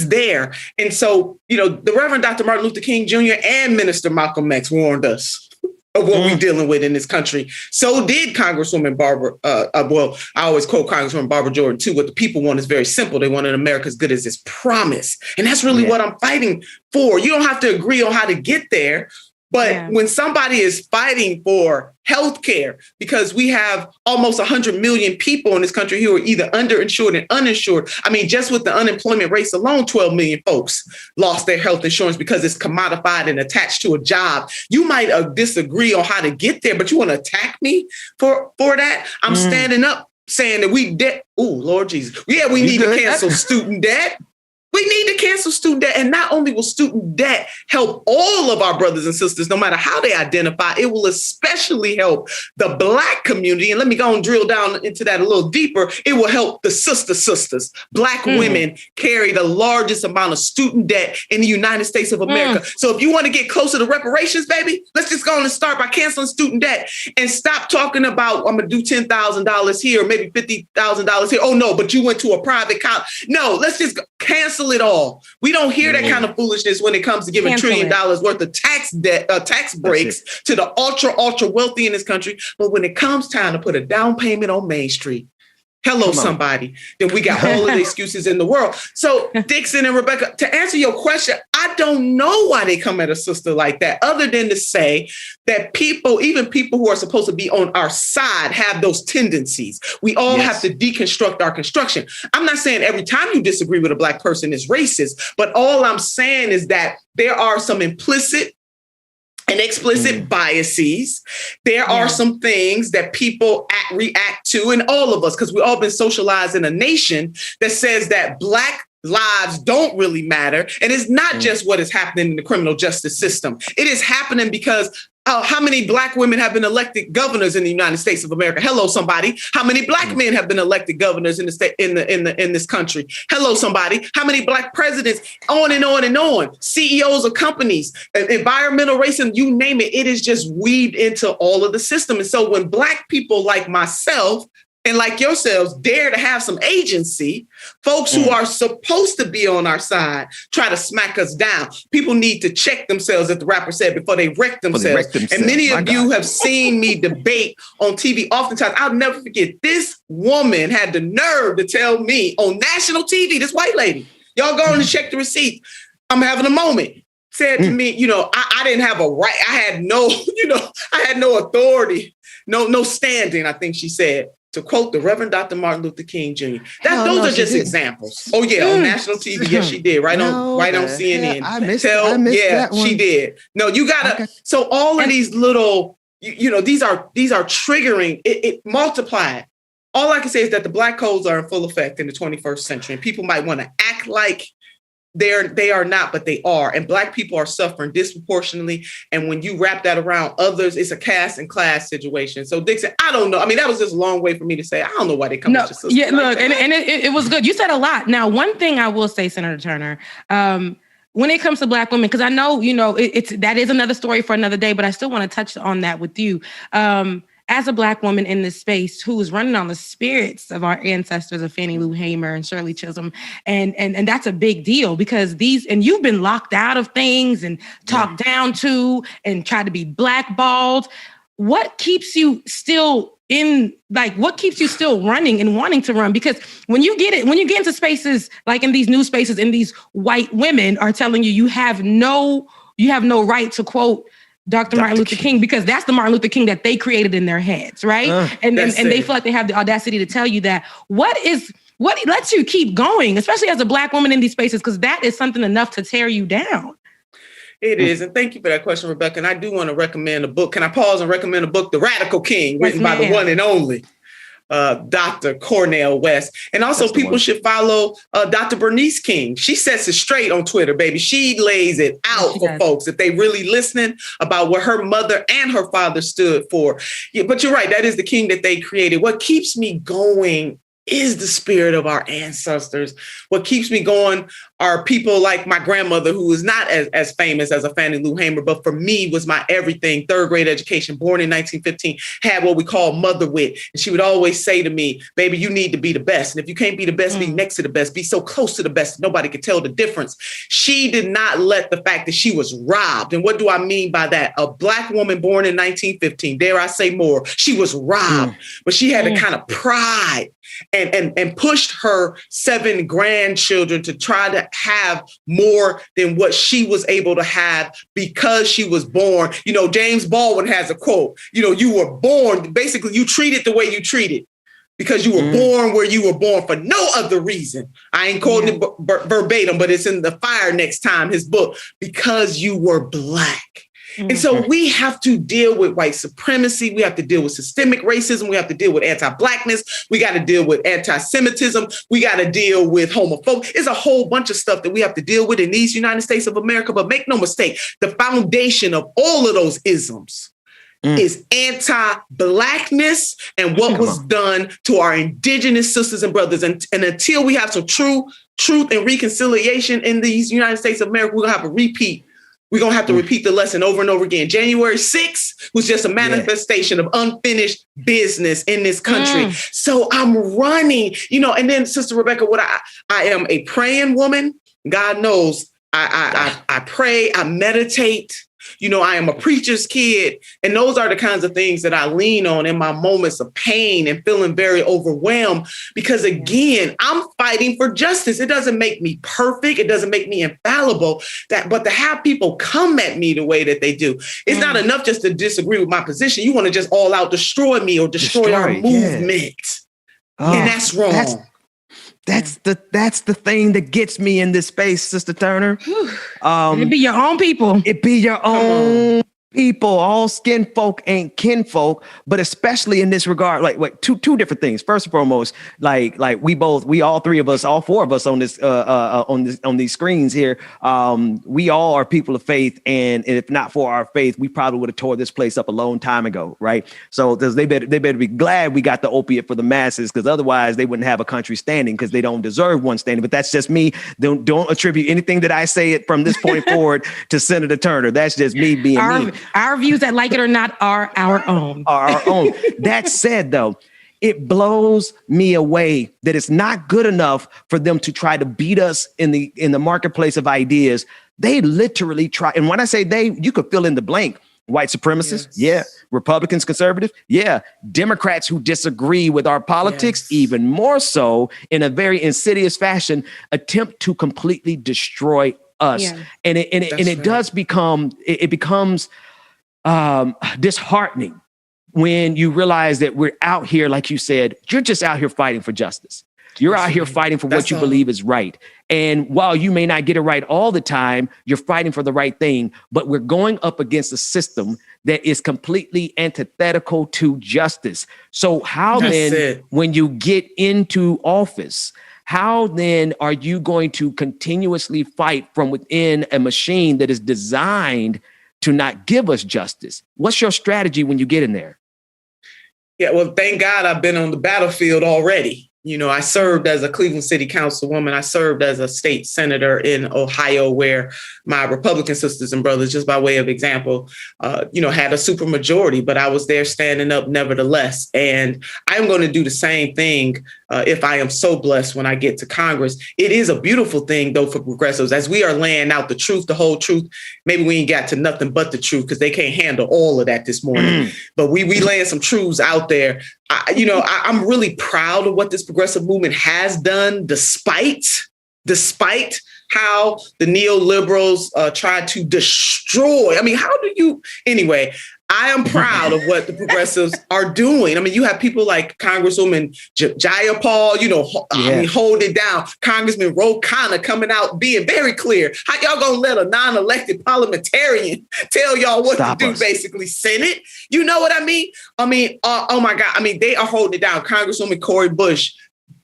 there. And so, the Reverend Dr. Martin Luther King Jr. and Minister Malcolm X warned us of what we're dealing with in this country. So did Congresswoman Barbara, I always quote Congresswoman Barbara Jordan too. What the people want is very simple. They want an America as good as its promise. And that's really what I'm fighting for. You don't have to agree on how to get there. But when somebody is fighting for health care, because we have almost 100 million people in this country who are either underinsured and uninsured. I mean, just with the unemployment rates alone, 12 million folks lost their health insurance because it's commodified and attached to a job. You might disagree on how to get there, but you want to attack me for that? I'm standing up saying that we debt. Oh, Lord Jesus. Yeah, we need to cancel student debt. We need to cancel student debt. And not only will student debt help all of our brothers and sisters, no matter how they identify, it will especially help the Black community. And let me go and drill down into that a little deeper. It will help the sisters. Black women carry the largest amount of student debt in the United States of America. So if you want to get closer to reparations, baby, let's just go on and start by canceling student debt and stop talking about, I'm going to do $10,000 here, maybe $50,000 here. Oh, no, but you went to a private college. No, let's just cancel it all. We don't hear that kind of foolishness when it comes to giving $1 trillion worth of tax breaks to the ultra wealthy in this country. But when it comes time to put a down payment on Main Street, somebody, then we got all of the excuses in the world. So Dixon and Rebecca, to answer your question, I don't know why they come at a sister like that, other than to say that even people who are supposed to be on our side have those tendencies. We all have to deconstruct our construction. I'm not saying every time you disagree with a Black person is racist, but all I'm saying is that there are some implicit and explicit biases. There are some things that people react to, and all of us, because we've all been socialized in a nation that says that Black lives don't really matter. And it's not just what is happening in the criminal justice system. It is happening because how many Black women have been elected governors in the United States of America? Hello, somebody. How many Black men have been elected governors in the state in this country? Hello, somebody. How many Black presidents? On and on and on. CEOs of companies, environmental racism, you name it. It is just weaved into all of the system. And so when Black people like myself and like yourselves dare to have some agency, folks who are supposed to be on our side try to smack us down. People need to check themselves, as the rapper said, before they wreck themselves. And many of you have seen me debate on TV oftentimes. I'll never forget, this woman had the nerve to tell me on national TV, this white lady, y'all go and check the receipts. I'm having a moment. Said to me, I didn't have a right. I had no, I had no authority, no standing, I think she said, to quote the Reverend Dr. Martin Luther King Jr. Those are just examples. Oh yeah, on national TV, yes, she did. Right on CNN. I missed that one. She did. No, you gotta. Okay. So all of these little, these are triggering. It multiplied. All I can say is that the Black codes are in full effect in the 21st century, and people might want to act like they are not, but they are. And Black people are suffering disproportionately. And when you wrap that around others, it's a caste and class situation. So Dixon, I don't know. I mean, that was just a long way for me to say, I don't know why they come at your sister. Yeah, look, and it was good. You said a lot. Now, one thing I will say, Senator Turner, when it comes to Black women, because I know, that is another story for another day, but I still want to touch on that with you. As a Black woman in this space who is running on the spirits of our ancestors of Fannie Lou Hamer and Shirley Chisholm, and that's a big deal because you've been locked out of things and talked down to and tried to be blackballed. What keeps you still what keeps you still running and wanting to run? Because when you get into spaces like in these new spaces, and these white women are telling you have no right to quote Dr. Martin Luther King, because that's the Martin Luther King that they created in their heads, right? And they feel like they have the audacity to tell you that. What lets you keep going, especially as a Black woman in these spaces, because that is something enough to tear you down. It is. And thank you for that question, Rebecca. And I do want to recommend a book. Can I pause and recommend a book, The Radical King, written by the one and only Dr. Cornel West. And also people should follow Dr. Bernice King. She sets it straight on Twitter, baby. She lays it out for folks if they really listening about what her mother and her father stood for. Yeah, but you're right. That is the king that they created. What keeps me going is the spirit of our ancestors. What keeps me going are people like my grandmother, who is not as famous as a Fannie Lou Hamer, but for me was my everything. Third grade education, born in 1915, had what we call mother wit. And she would always say to me, baby, you need to be the best. And if you can't be the best, be next to the best, be so close to the best, nobody could tell the difference. She did not let the fact that she was robbed. And what do I mean by that? A Black woman born in 1915, dare I say more, she was robbed, but she had a kind of pride and pushed her 7 grandchildren to try to have more than what she was able to have because she was born. James Baldwin has a quote, you were born, basically you treated the way you treated because you were born where you were born for no other reason. I ain't quoting it verbatim, but it's in The Fire Next Time, his book, because you were Black. And so we have to deal with white supremacy. We have to deal with systemic racism. We have to deal with anti-Blackness. We got to deal with anti-Semitism. We got to deal with homophobia. It's a whole bunch of stuff that we have to deal with in these United States of America. But make no mistake, the foundation of all of those isms is anti-Blackness and what was done to our indigenous sisters and brothers. And until we have some truth and reconciliation in these United States of America, we're going to have a repeat. We're going to have to repeat the lesson over and over again. January 6th was just a manifestation of unfinished business in this country. So I'm running, and then Sister Rebecca, what I am a praying woman. God knows I pray, I meditate. I am a preacher's kid. And those are the kinds of things that I lean on in my moments of pain and feeling very overwhelmed. Because again, I'm fighting for justice. It doesn't make me perfect. It doesn't make me infallible. But to have people come at me the way that they do, it's not enough just to disagree with my position. You want to just all out destroy me or destroy our movement. And that's wrong. That's the thing that gets me in this space, Sister Turner. It be your own people. It be your own people. All skin folk ain't kinfolk, but especially in this regard, like two different things. First and foremost, like we all three of us, all four of us on this on these screens here, we all are people of faith, and if not for our faith, we probably would have tore this place up a long time ago, right? So they better be glad we got the opiate for the masses, because otherwise they wouldn't have a country standing, because they don't deserve one standing. But that's just me. Don't attribute anything that I say it from this point forward to Senator Turner. That's just me being me. Our views, that like it or not, are our own. Are our own. That said, though, It blows me away that it's not good enough for them to try to beat us in the marketplace of ideas. They literally try. And when I say they, you could fill in the blank. White supremacists, yeah. Republicans, conservatives, yeah. Democrats who disagree with our politics, even more so, in a very insidious fashion, attempt to completely destroy us. Yeah. And it does become, it becomes disheartening when you realize that we're out here, like you said, you're just out here fighting for justice. You're out here fighting for what you believe is right. And while you may not get it right all the time, you're fighting for the right thing. But we're going up against a system that is completely antithetical to justice. So how then, when you get into office, how then are you going to continuously fight from within a machine that is designed to not give us justice? What's your strategy when you get in there? Yeah, well, thank God I've been on the battlefield already. You know, I served as a Cleveland City Councilwoman. I served as a state senator in Ohio, where my Republican sisters and brothers, just by way of example, had a super majority, but I was there standing up nevertheless. And I'm going to do the same thing if I am so blessed when I get to Congress. It is a beautiful thing, though, for progressives, as we are laying out the truth, the whole truth. Maybe we ain't got to nothing but the truth because they can't handle all of that this morning. But we laying some truths out there. I'm really proud of what this progressive movement has done, despite how the neoliberals tried to destroy. I mean, how do you? Anyway, I am proud of what the progressives are doing. I mean, you have people like Congresswoman Jayapal, hold it down. Congressman Ro Khanna coming out being very clear. How y'all gonna let a non-elected parliamentarian tell y'all what to do, basically, Senate? You know what I mean? Oh my God. I mean, they are holding it down. Congresswoman Cori Bush,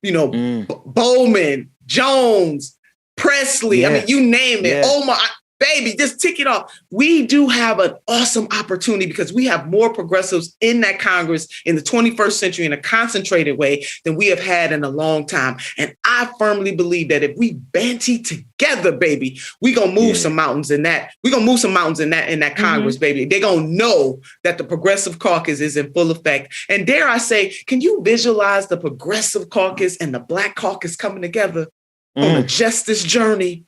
Bowman, Jones, Presley. I mean, you name it. Oh my, baby, just tick it off. We do have an awesome opportunity because we have more progressives in that Congress in the 21st century in a concentrated way than we have had in a long time. And I firmly believe that if we banty together, baby, we gonna move some mountains in that. We're gonna move some mountains in that Congress, baby. They're gonna know that the Progressive Caucus is in full effect. And dare I say, can you visualize the Progressive Caucus and the Black Caucus coming together on a justice journey?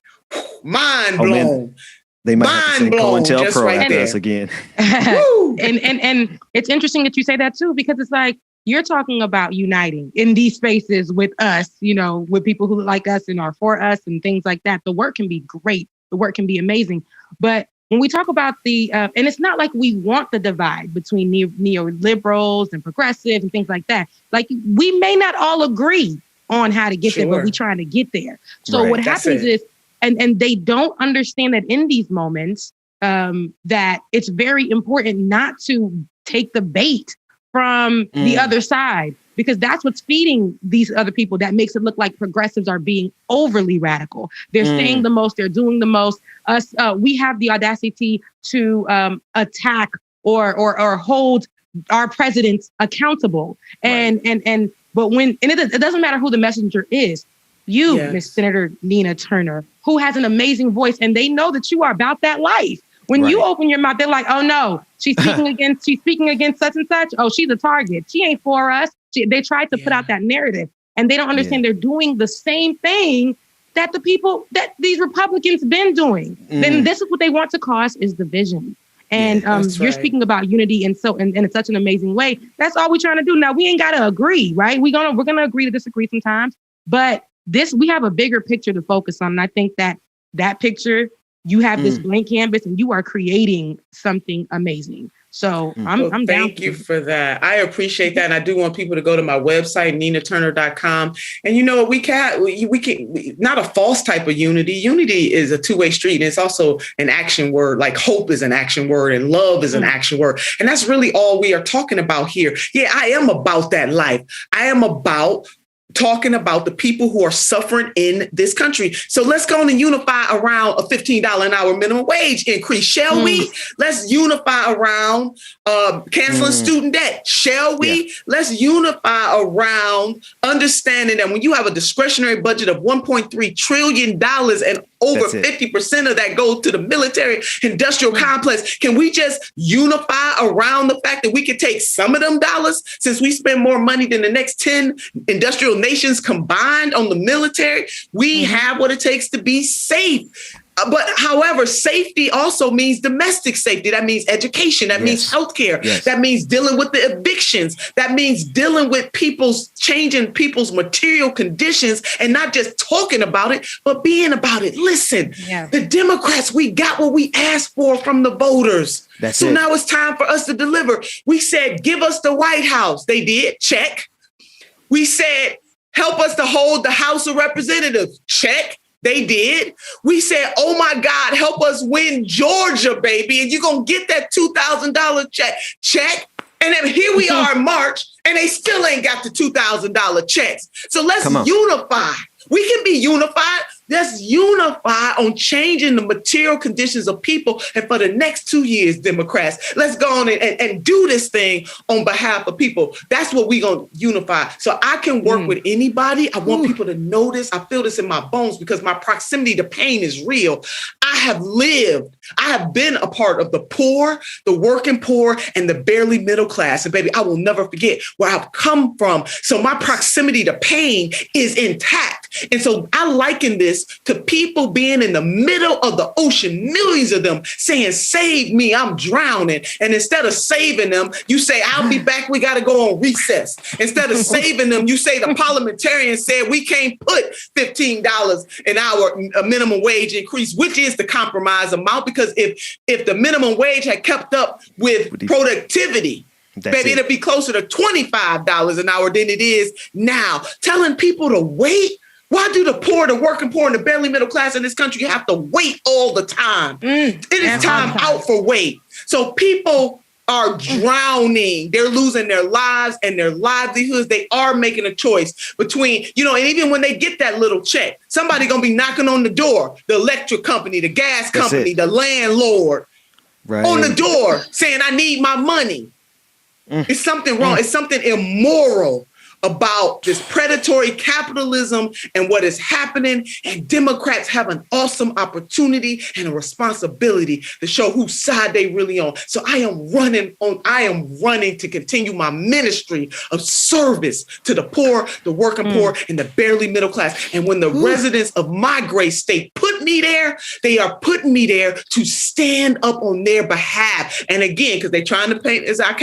Mind blown. They might have to say COINTELPRO after us again. and it's interesting that you say that too, because it's like you're talking about uniting in these spaces with us, with people who like us and are for us and things like that. The work can be great. The work can be amazing. But when we talk about and it's not like we want the divide between neoliberals and progressives and things like that. Like, we may not all agree on how to get there, but we're trying to get there. So what happens is, and they don't understand that in these moments, that it's very important not to take the bait from the other side, because that's what's feeding these other people. That makes it look like progressives are being overly radical. They're saying the most, they're doing the most. We have the audacity to attack or hold our presidents accountable. But it doesn't matter who the messenger is. You, Miss Senator Nina Turner, who has an amazing voice, and they know that you are about that life. When you open your mouth, they're like, "Oh no, she's speaking against such and such. Oh, she's a target. She ain't for us." They tried to put out that narrative, and they don't understand they're doing the same thing that that these Republicans been doing. Then this is what they want to cause, is division. And you're speaking about unity in such an amazing way. That's all we're trying to do. Now, we ain't got to agree, right? We're gonna agree to disagree sometimes, but we have a bigger picture to focus on. And I think that picture, you have this blank canvas and you are creating something amazing. So I'm down. Thank you for that. I appreciate that. And I do want people to go to my website, ninaturner.com. And you know what, we can not a false type of unity. Unity is a two-way street. And it's also an action word, like hope is an action word and love is an action word. And that's really all we are talking about here. Yeah, I am about that life. I am about talking about the people who are suffering in this country. So let's go and unify around a $15 an hour minimum wage increase, shall we? Let's unify around canceling student debt, shall we? Let's unify around understanding that when you have a discretionary budget of $1.3 trillion and over 50% of that goes to the military industrial complex. Can we just unify around the fact that we can take some of them dollars, since we spend more money than the next 10 industrial nations combined on the military? We have what it takes to be safe. But however, safety also means domestic safety. That means education. That means healthcare. That means dealing with the evictions. That means dealing with changing people's material conditions, and not just talking about it, but being about it. Listen, the Democrats, we got what we asked for from the voters. So now it's time for us to deliver. We said, give us the White House. They did. Check. We said, help us to hold the House of Representatives. Check. They did. We said, oh my God, help us win Georgia, baby. And you're going to get that $2,000 check. And then here we are in March, and they still ain't got the $2,000 checks. So let's unify. We can be unified. Let's unify on changing the material conditions of people. And for the next 2 years, Democrats, let's go on and do this thing on behalf of people. That's what we're going to unify. So I can work with anybody. I want people to know this. I feel this in my bones because my proximity to pain is real. I have been a part of the poor, the working poor, and the barely middle class. And baby, I will never forget where I've come from. So my proximity to pain is intact. And so I liken this to people being in the middle of the ocean, millions of them saying, save me, I'm drowning. And instead of saving them, you say, I'll be back, we got to go on recess. Instead of saving them, you say the parliamentarians said we can't put $15 an hour, a minimum wage increase, which is the compromise amount, because if the minimum wage had kept up with productivity, baby, it'd be closer to $25 an hour than it is now. Telling people to wait. Why do the poor, the working poor, and the barely middle class in this country have to wait all the time? It is time out for wait. So people are drowning. They're losing their lives and their livelihoods. They are making a choice between, and even when they get that little check, somebody going to be knocking on the door, the electric company, the gas company, the landlord, on the door saying, I need my money. It's something wrong. It's something immoral about this predatory capitalism and what is happening. And Democrats have an awesome opportunity and a responsibility to show whose side they really on. So I am running to continue my ministry of service to the poor, the working poor, and the barely middle class. And when the residents of my great state put me there, they are putting me there to stand up on their behalf. And again, because they're trying to paint as I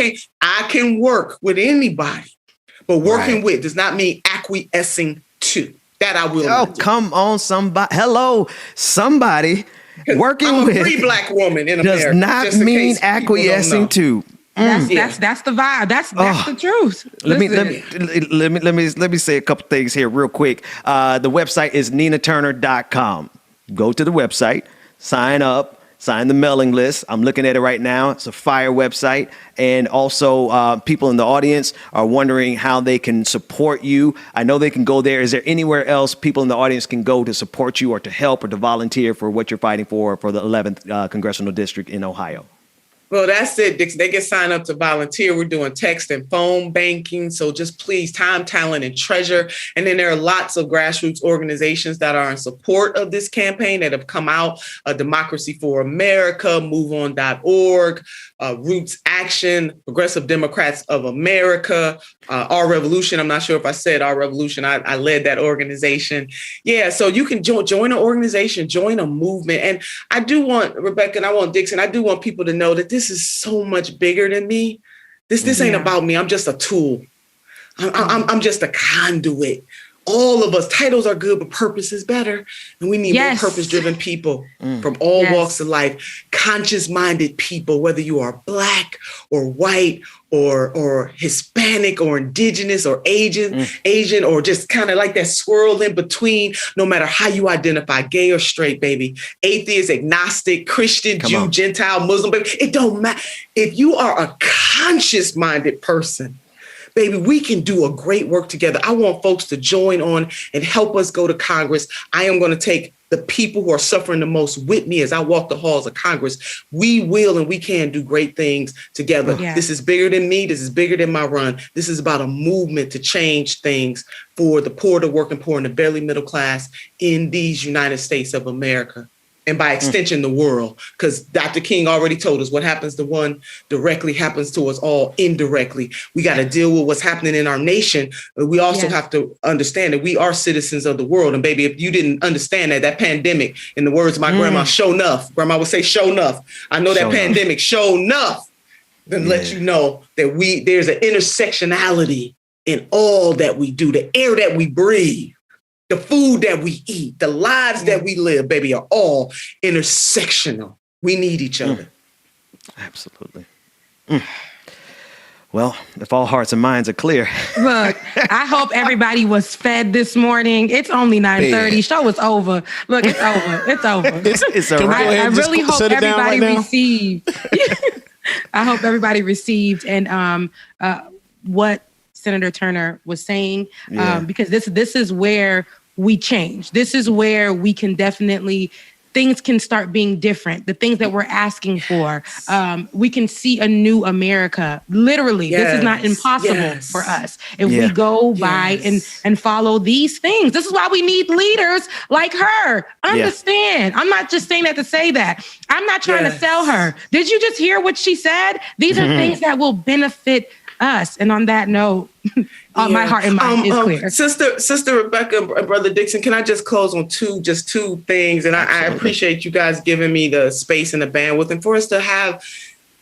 can work with anybody. But working with does not mean acquiescing to. That I will. Oh, come on, somebody. Hello, somebody. Working I'm a with free black woman in does America. not mean acquiescing to. That's the vibe. That's the truth. Let me say a couple things here real quick. The website is ninaturner.com. Go to the website, sign up. Sign the mailing list. I'm looking at it right now. It's a fire website. And also people in the audience are wondering how they can support you. I know they can go there. Is there anywhere else people in the audience can go to support you or to help or to volunteer for what you're fighting for the 11th Congressional District in Ohio? Well, that's it, Dixon. They can sign up to volunteer. We're doing text and phone banking. So just please, time, talent, and treasure. And then there are lots of grassroots organizations that are in support of this campaign that have come out. Democracy for America, MoveOn.org, Roots Action, Progressive Democrats of America, Our Revolution. I'm not sure if I said Our Revolution. I led that organization. Yeah, so you can join an organization, join a movement. And I do want, Rebecca, and I want Dixon, I do want people to know that this is so much bigger than me. This ain't about me. I'm just a tool. I'm just a conduit. All of us, titles are good, but purpose is better. And we need more purpose-driven people from all walks of life, conscious-minded people, whether you are Black or white or Hispanic or indigenous or Asian or just kind of like that swirl in between, no matter how you identify, gay or straight, baby, atheist, agnostic, Christian, Jew, Gentile, Muslim, baby. It don't matter. If you are a conscious-minded person, baby, we can do a great work together. I want folks to join on and help us go to Congress. I am going to take the people who are suffering the most with me as I walk the halls of Congress. We will and we can do great things together. Yeah. This is bigger than me. This is bigger than my run. This is about a movement to change things for the poor, the working poor, and the barely middle class in these United States of America. And by extension, the world, because Dr. King already told us what happens to one directly happens to us all indirectly. We got to deal with what's happening in our nation. But we also have to understand that we are citizens of the world. And baby, if you didn't understand that pandemic, in the words of my grandma, show enough. Grandma would say, show enough. I know that pandemic, show enough. Then let you know that there's an intersectionality in all that we do, the air that we breathe. The food that we eat, the lives that we live, baby, are all intersectional. We need each other. Absolutely. Well, if all hearts and minds are clear. Look, I hope everybody was fed this morning. It's only 9:30. Show is over. Look, it's over. It's over. It's a wrap. I really hope everybody received. I hope everybody received and what Senator Turner was saying, because this is where we change. This is where we can definitely, things can start being different. The things that we're asking for, we can see a new America. Literally, this is not impossible for us if we go by and follow these things. This is why we need leaders like her. Understand? I'm not just saying that to say that. I'm not trying to sell her. Did you just hear what she said? These are things that will benefit us. And on that note, my heart and mind is clear. Sister Rebecca and Brother Dixon, can I just close on two things? And I appreciate you guys giving me the space and the bandwidth, and for us to have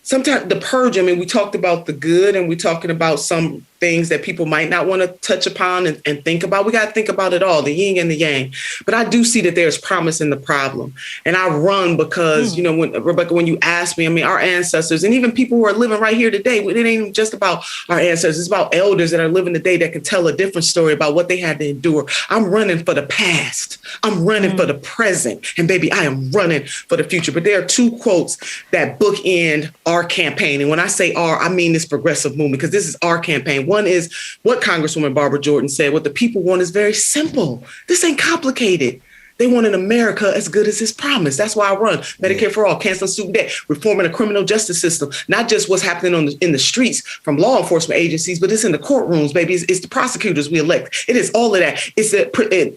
sometimes the purge. I mean, we talked about the good and we're talking about some things that people might not want to touch upon and think about. We got to think about it all, the yin and the yang. But I do see that there's promise in the problem. And I run because, when Rebecca, when you ask me, I mean, our ancestors and even people who are living right here today, it ain't even just about our ancestors. It's about elders that are living today that can tell a different story about what they had to endure. I'm running for the past. I'm running for the present. And baby, I am running for the future. But there are two quotes that bookend our campaign. And when I say our, I mean this progressive movement, because this is our campaign. One is what Congresswoman Barbara Jordan said. What the people want is very simple. This ain't complicated. They want an America as good as his promise. That's why I run. Medicare for all, canceling student debt, reforming the criminal justice system. Not just what's happening in the streets from law enforcement agencies, but it's in the courtrooms, baby. It's the prosecutors we elect. It is all of that. It's the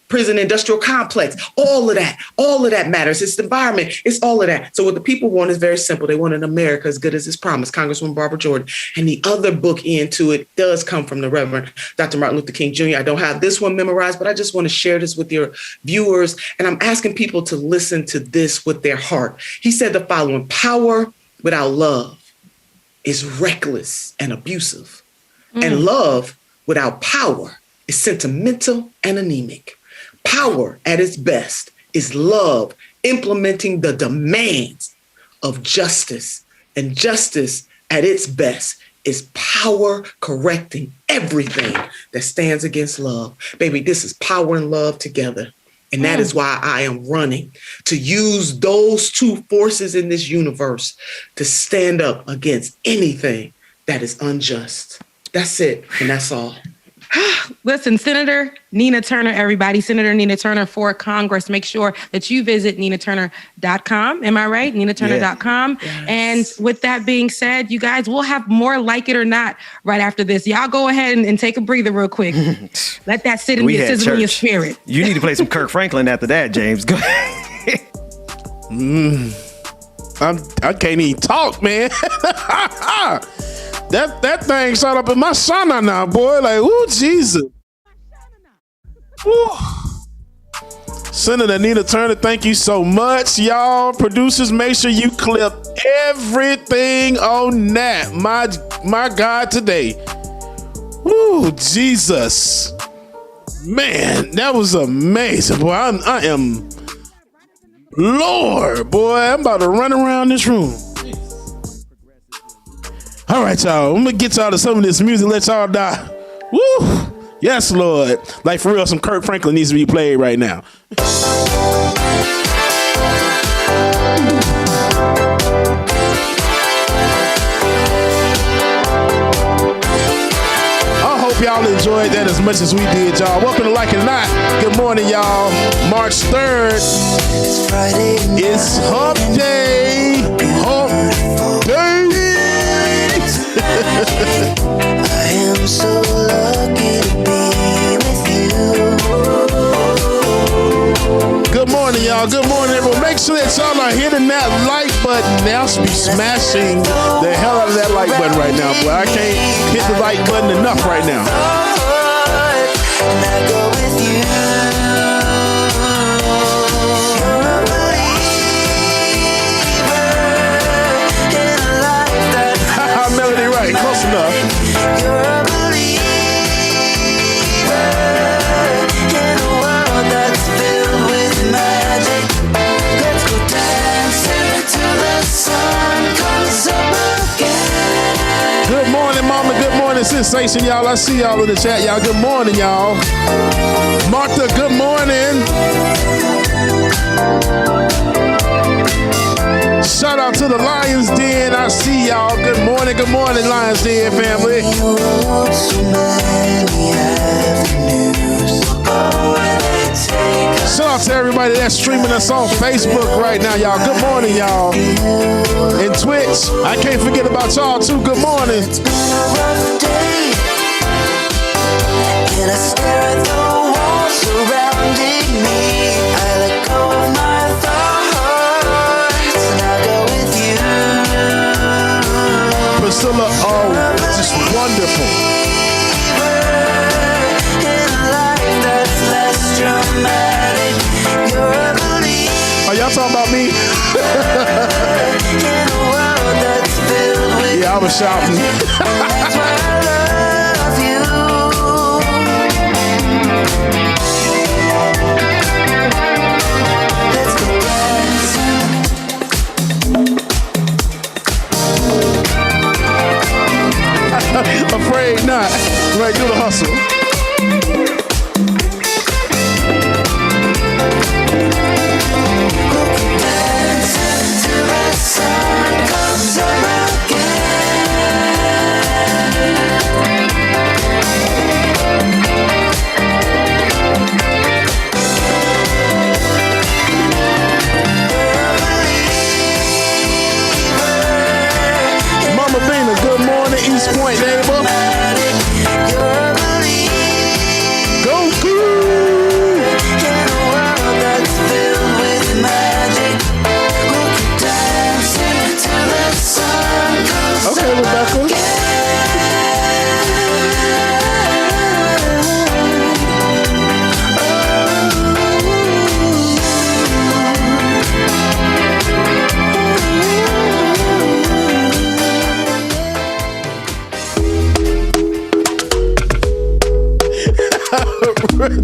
prison industrial complex. All of that. All of that matters. It's the environment. It's all of that. So what the people want is very simple. They want an America as good as his promise. Congresswoman Barbara Jordan. And the other bookend to it does come from the Reverend Dr. Martin Luther King Jr. I don't have this one memorized, but I just want to share this with your viewers. And I'm asking people to listen to this with their heart. He said the following: power without love is reckless and abusive. And love without power is sentimental and anemic. Power at its best is love implementing the demands of justice. And justice at its best is power correcting everything that stands against love. Baby, this is power and love together. And that is why I am running, to use those two forces in this universe to stand up against anything that is unjust. That's it. And that's all. Listen, Senator Nina Turner, everybody, Senator Nina Turner for Congress. Make sure that you visit ninaturner.com. Am I right? ninaturner.com. Yes. And with that being said, you guys, we'll have more Like It or Not right after this. Y'all go ahead and take a breather real quick. Let that sit and sizzle in your spirit. You need to play some Kirk Franklin after that, James. Go ahead. I can't even talk, man. That thing shot up in my sauna now, boy. Like, ooh, Jesus. Woo. Senator Nina Turner, thank you so much. Y'all, producers, make sure you clip everything on that. My God, today. Woo, Jesus. Man, that was amazing, boy. I am, Lord, boy, I'm about to run around this room. All right, y'all. I'm gonna get y'all to some of this music. Let y'all die. Woo! Yes, Lord. Like for real, some Kirk Franklin needs to be played right now. Oh. enjoyed that as much as we did, y'all. Welcome to Like It or Not. Good morning, y'all. March 3rd. It's Friday. It's Hump Day. Hump Day. I am so lucky to be with you. Good morning, y'all. Good morning, everyone. Make sure that y'all are hitting that like button. Now be smashing the hell out of that like button right now, boy. I can't hit the like button enough right now. And I go with you. You're a believer in a life that's Melody right, close enough. You're a believer in a world that's filled with magic. Let's go dancing till the sun comes up again. Good morning, mama. Good morning, sensation, y'all. I see y'all in the chat, y'all. Good morning, y'all. Martha, good morning. Shout out to the Lions Den. I see y'all. Good morning, Lions Den family. Shout out to everybody that's streaming us on Facebook right now, y'all. Good morning, y'all. And Twitch, I can't forget about y'all too. Good morning. It's been a rough day, and I stare at the walls surrounding me. I let go of my thoughts, and I go with you. Priscilla, oh, just wonderful. In a life that's less dramatic, you're a believer. Are y'all talking about me? In a world that's filled with Yeah, I was shouting. That's why I love you. Let's go dancing. Afraid not. Right, do the hustle. Dancing till the sun comes up Mama Bina, good morning, East Point neighbor. Go cool. in a world that's filled with magic. We'll keep dancing till the sun comes Okay, Rebecca.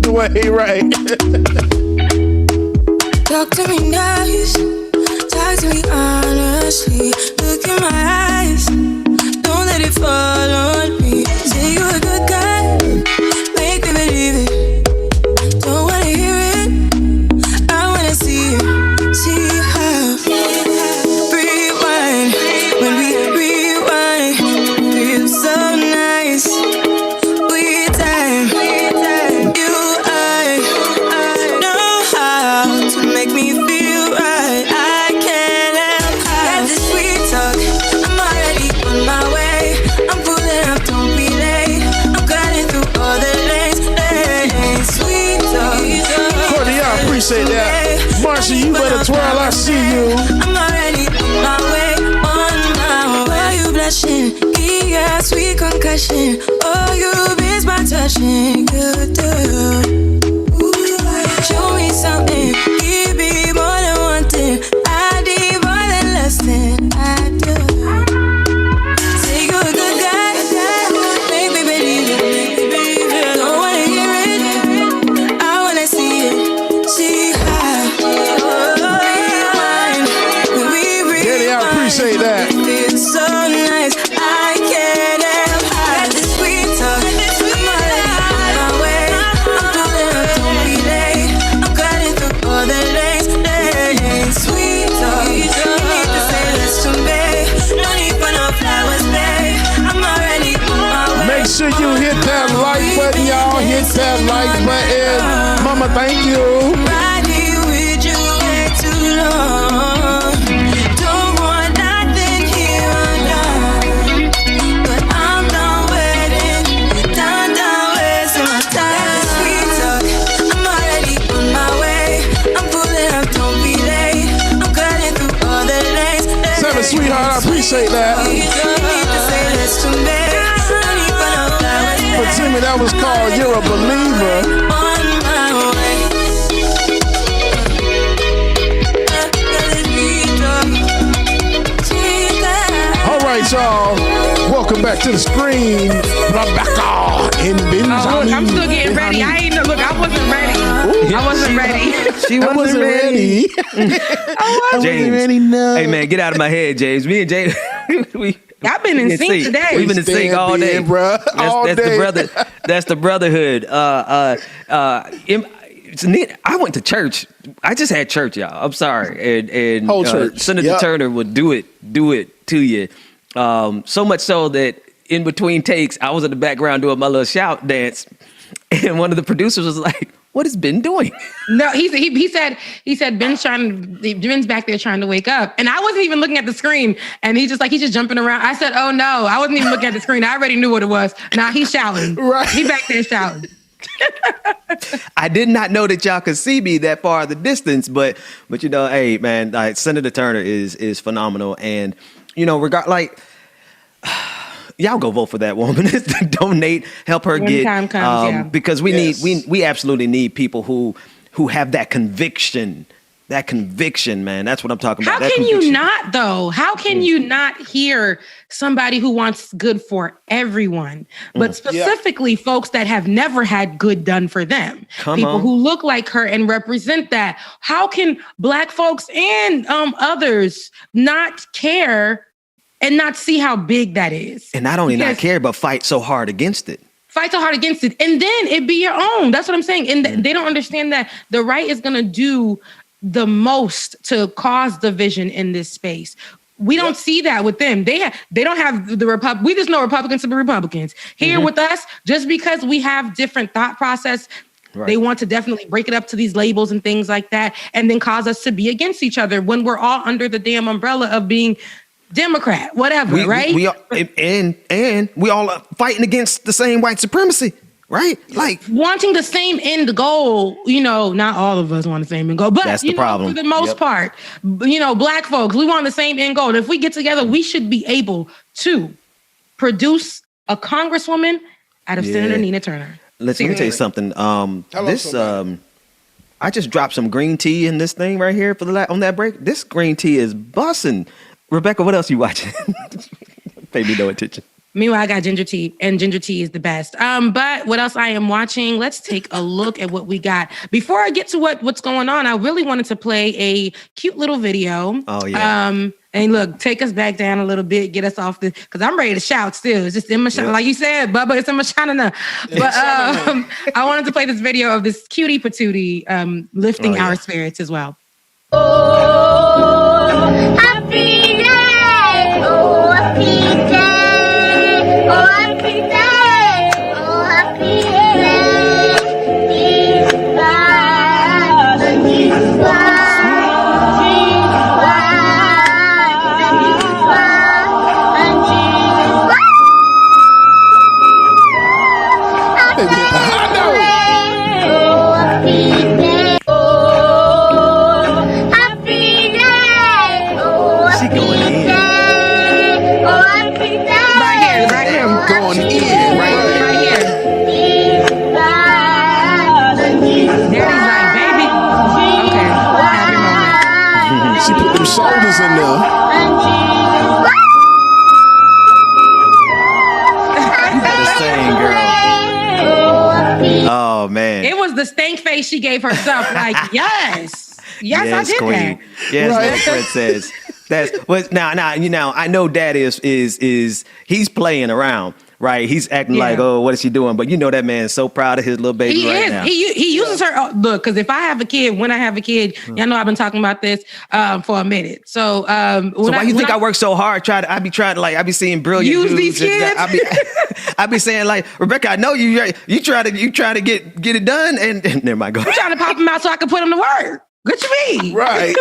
Dwayne, right. Talk to me nice, talk to me honestly. Look in my eyes, don't let it fall on me. Say you're a good guy, make me believe it. Don't wanna hear it, I wanna see it. See how rewind, when we rewind, feels so nice. We time, you I know how to make me feel right. I can't help have this sweet talk. I'm already on my way. I'm pulling up, don't be late. I'm cutting through all the lanes. Sweet talk. Courtney, I appreciate that. Marsha, you better twirl, I see you. I'm already on my way, on my way. Why you blushing? Yeah, sweet concussion. Oh, you miss my touching. Good girl. Show me something. Give me more than one thing. I need more than less than I do. Say you're a good guy. Make me believe it. Don't wanna hear it, I wanna see it. See how when we Daddy, I appreciate that. Feels so nice. I can't help have this sweet talk. I'm already on my way. I'm pulling up, don't be late. I'm cutting through all the lanes. Sweet talk. You need to say less to me. No need for no flowers, babe. I'm already on my way. Make sure you hit that like button. like button. Mama, thank you. Right here with you way too long. Don't want nothing here or now. But I'm done waiting. Done wasting my time. Sweet talk, I'm already on my way. I'm pulling up, don't be late. I'm cutting through all the lanes. Seven, sweetheart, I appreciate that. For Timmy, that was called You're a Believer. All right, y'all. Welcome back to the screen. Rebecca and Benjamin. Oh, look, I'm still getting ready. I wasn't ready. Ooh, I wasn't ready. She wasn't ready. I wasn't ready. No. Hey, man, get out of my head, James. Me and James, I've been in sync today. We've been in sync all day, bro. That's the brother. That's the brotherhood. It's neat. I went to church. I just had church, y'all. I'm sorry. And whole church. Senator Turner would do it to you. So much so that in between takes, I was in the background doing my little shout dance, and one of the producers was like, "What has Ben doing?" No, he said Ben's back there trying to wake up, and I wasn't even looking at the screen, and he's just jumping around. I said, "Oh no," I wasn't even looking at the screen. I already knew what it was. Now he's shouting. Right, he back there shouting. I did not know that y'all could see me that far the distance, but you know, hey man, Senator Turner is phenomenal, and you know, y'all go vote for that woman. Donate, help her when get time comes, because we absolutely need people who have that conviction. That conviction, man. That's what I'm talking about. How can you not, though? How can you not hear somebody who wants good for everyone, but specifically folks that have never had good done for them? People who look like her and represent that. How can Black folks and others not care and not see how big that is? And not only not care, but fight so hard against it. Fight so hard against it. And then it be your own. That's what I'm saying. And they don't understand that the right is going to do the most to cause division in this space. We don't see that with them. They don't have the we just know Republicans to be Republicans. Here with us, just because we have different thought process, they want to definitely break it up to these labels and things like that, and then cause us to be against each other when we're all under the damn umbrella of being Democrat, whatever, right? We are, and we all are fighting against the same white supremacy. Right? Like wanting the same end goal, you know, not all of us want the same end goal, but that's the problem. For the most part, you know, Black folks, we want the same end goal. And if we get together, we should be able to produce a congresswoman out of Senator Nina Turner. Let me tell you something. I just dropped some green tea in this thing right here on that break. This green tea is bussin'. Rebecca, what else you watching? Pay me no attention. Meanwhile, I got ginger tea, and ginger tea is the best. But what else I am watching? Let's take a look at what we got. Before I get to what's going on, I really wanted to play a cute little video. Oh, yeah. And look, take us back down a little bit, get us off because I'm ready to shout still. It's just in my like you said, Bubba, it's in my shana. But I wanted to play this video of this cutie patootie lifting our spirits as well. Oh, happy day. Oh, happy day. Oh, happy day, oh, happy day, this life, this life, She going in. Right here. Going in. Right here. Daddy's like, baby. Okay. Happy moment. She put them shoulders in there. Oh man. It was the stank face she gave herself. Like, yes, I did queen. that. Yes, right. Princess. That's what now. You know, I know Dad is he's playing around, right? He's acting like, oh, what is she doing? But you know that man's so proud of his little baby now. He uses her. Look, because if I have a kid, when I have a kid, y'all know I've been talking about this for a minute. So, why you think I work so hard? I be seeing brilliant use dudes. These kids. I be saying like, Rebecca, I know you try to get it done, and never mind. Go. I'm trying to pop them out so I can put them to work. What you mean? Right.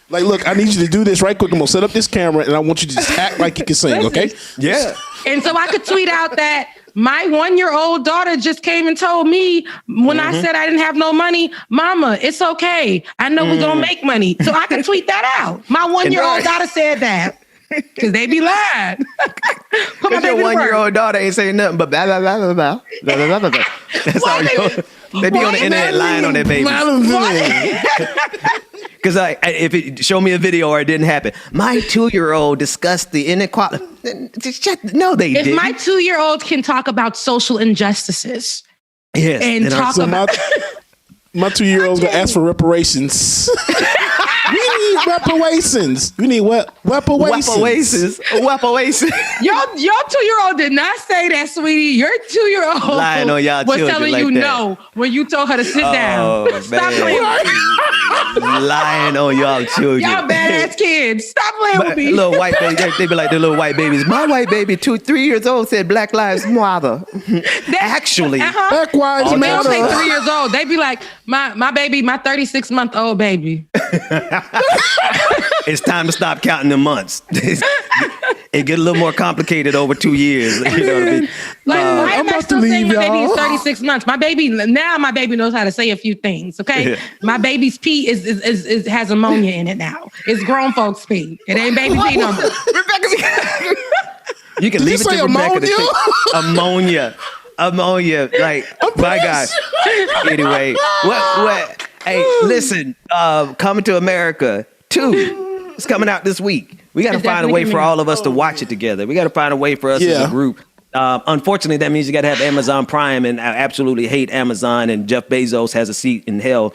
Like, look, I need you to do this right quick. I'm gonna set up this camera, and I want you to just act like you can sing, okay? Yeah. And so I could tweet out that my 1-year-old daughter just came and told me when I said I didn't have no money, Mama, it's okay. I know we're gonna make money. So I can tweet that out. My 1-year-old daughter said that. Because they be lying. Because your 1-year-old daughter ain't saying nothing but blah, blah, blah, blah, blah, blah, blah, blah. That's all they be on the internet lying on their babies. Because if it show me a video or it didn't happen, my 2-year-old discussed the inequality. No, they didn't. If my 2-year-old can talk about social injustices, yes, and talk about my 2-year-old's gonna ask for reparations. We need reparations. We need what? Reparations. Your 2-year-old did not say that, sweetie. Your 2-year-old lying on y'all was children telling like you that. No when you told her to sit down. Stop playing with me. Lying on y'all children. Y'all badass kids. Stop playing with me. Little white baby, they be like the little white babies. My white baby, 2-3 years old, said Black Lives Matter. Actually, Black Lives They Matter. don't say 3 years old. They be like, my baby, my 36-month-old baby. It's time to stop counting the months. It get a little more complicated over 2 years. You know what I mean? Like, why am I still saying my baby is 36 months? My baby knows how to say a few things. Okay, my baby's pee is has ammonia in it now. It's grown folks pee. It ain't baby pee no more. You can leave it to Rebecca to think ammonia. Like, my God. Anyway, what? Hey, listen, Coming to America 2 is coming out this week. We got to find a way for all of us to watch it together. We got to find a way for us as a group. Unfortunately, that means you got to have Amazon Prime, and I absolutely hate Amazon. And Jeff Bezos has a seat in hell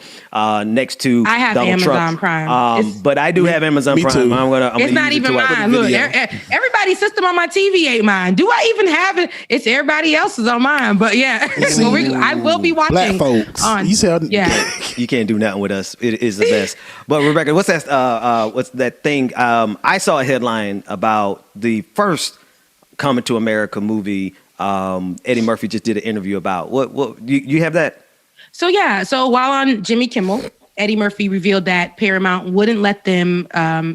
next to I have Donald Amazon Trump. Prime, but I do have Amazon Prime. Too. I'm it's not even mine. Look, everybody's system on my TV ain't mine. Do I even have it? It's everybody else's on mine. But yeah, I will be watching. Black folks. You can't do nothing with us. It is the best. But Rebecca, what's that thing? I saw a headline about the first Coming to America movie. Eddie Murphy just did an interview about what you have that? So while on Jimmy Kimmel, Eddie Murphy revealed that Paramount wouldn't let them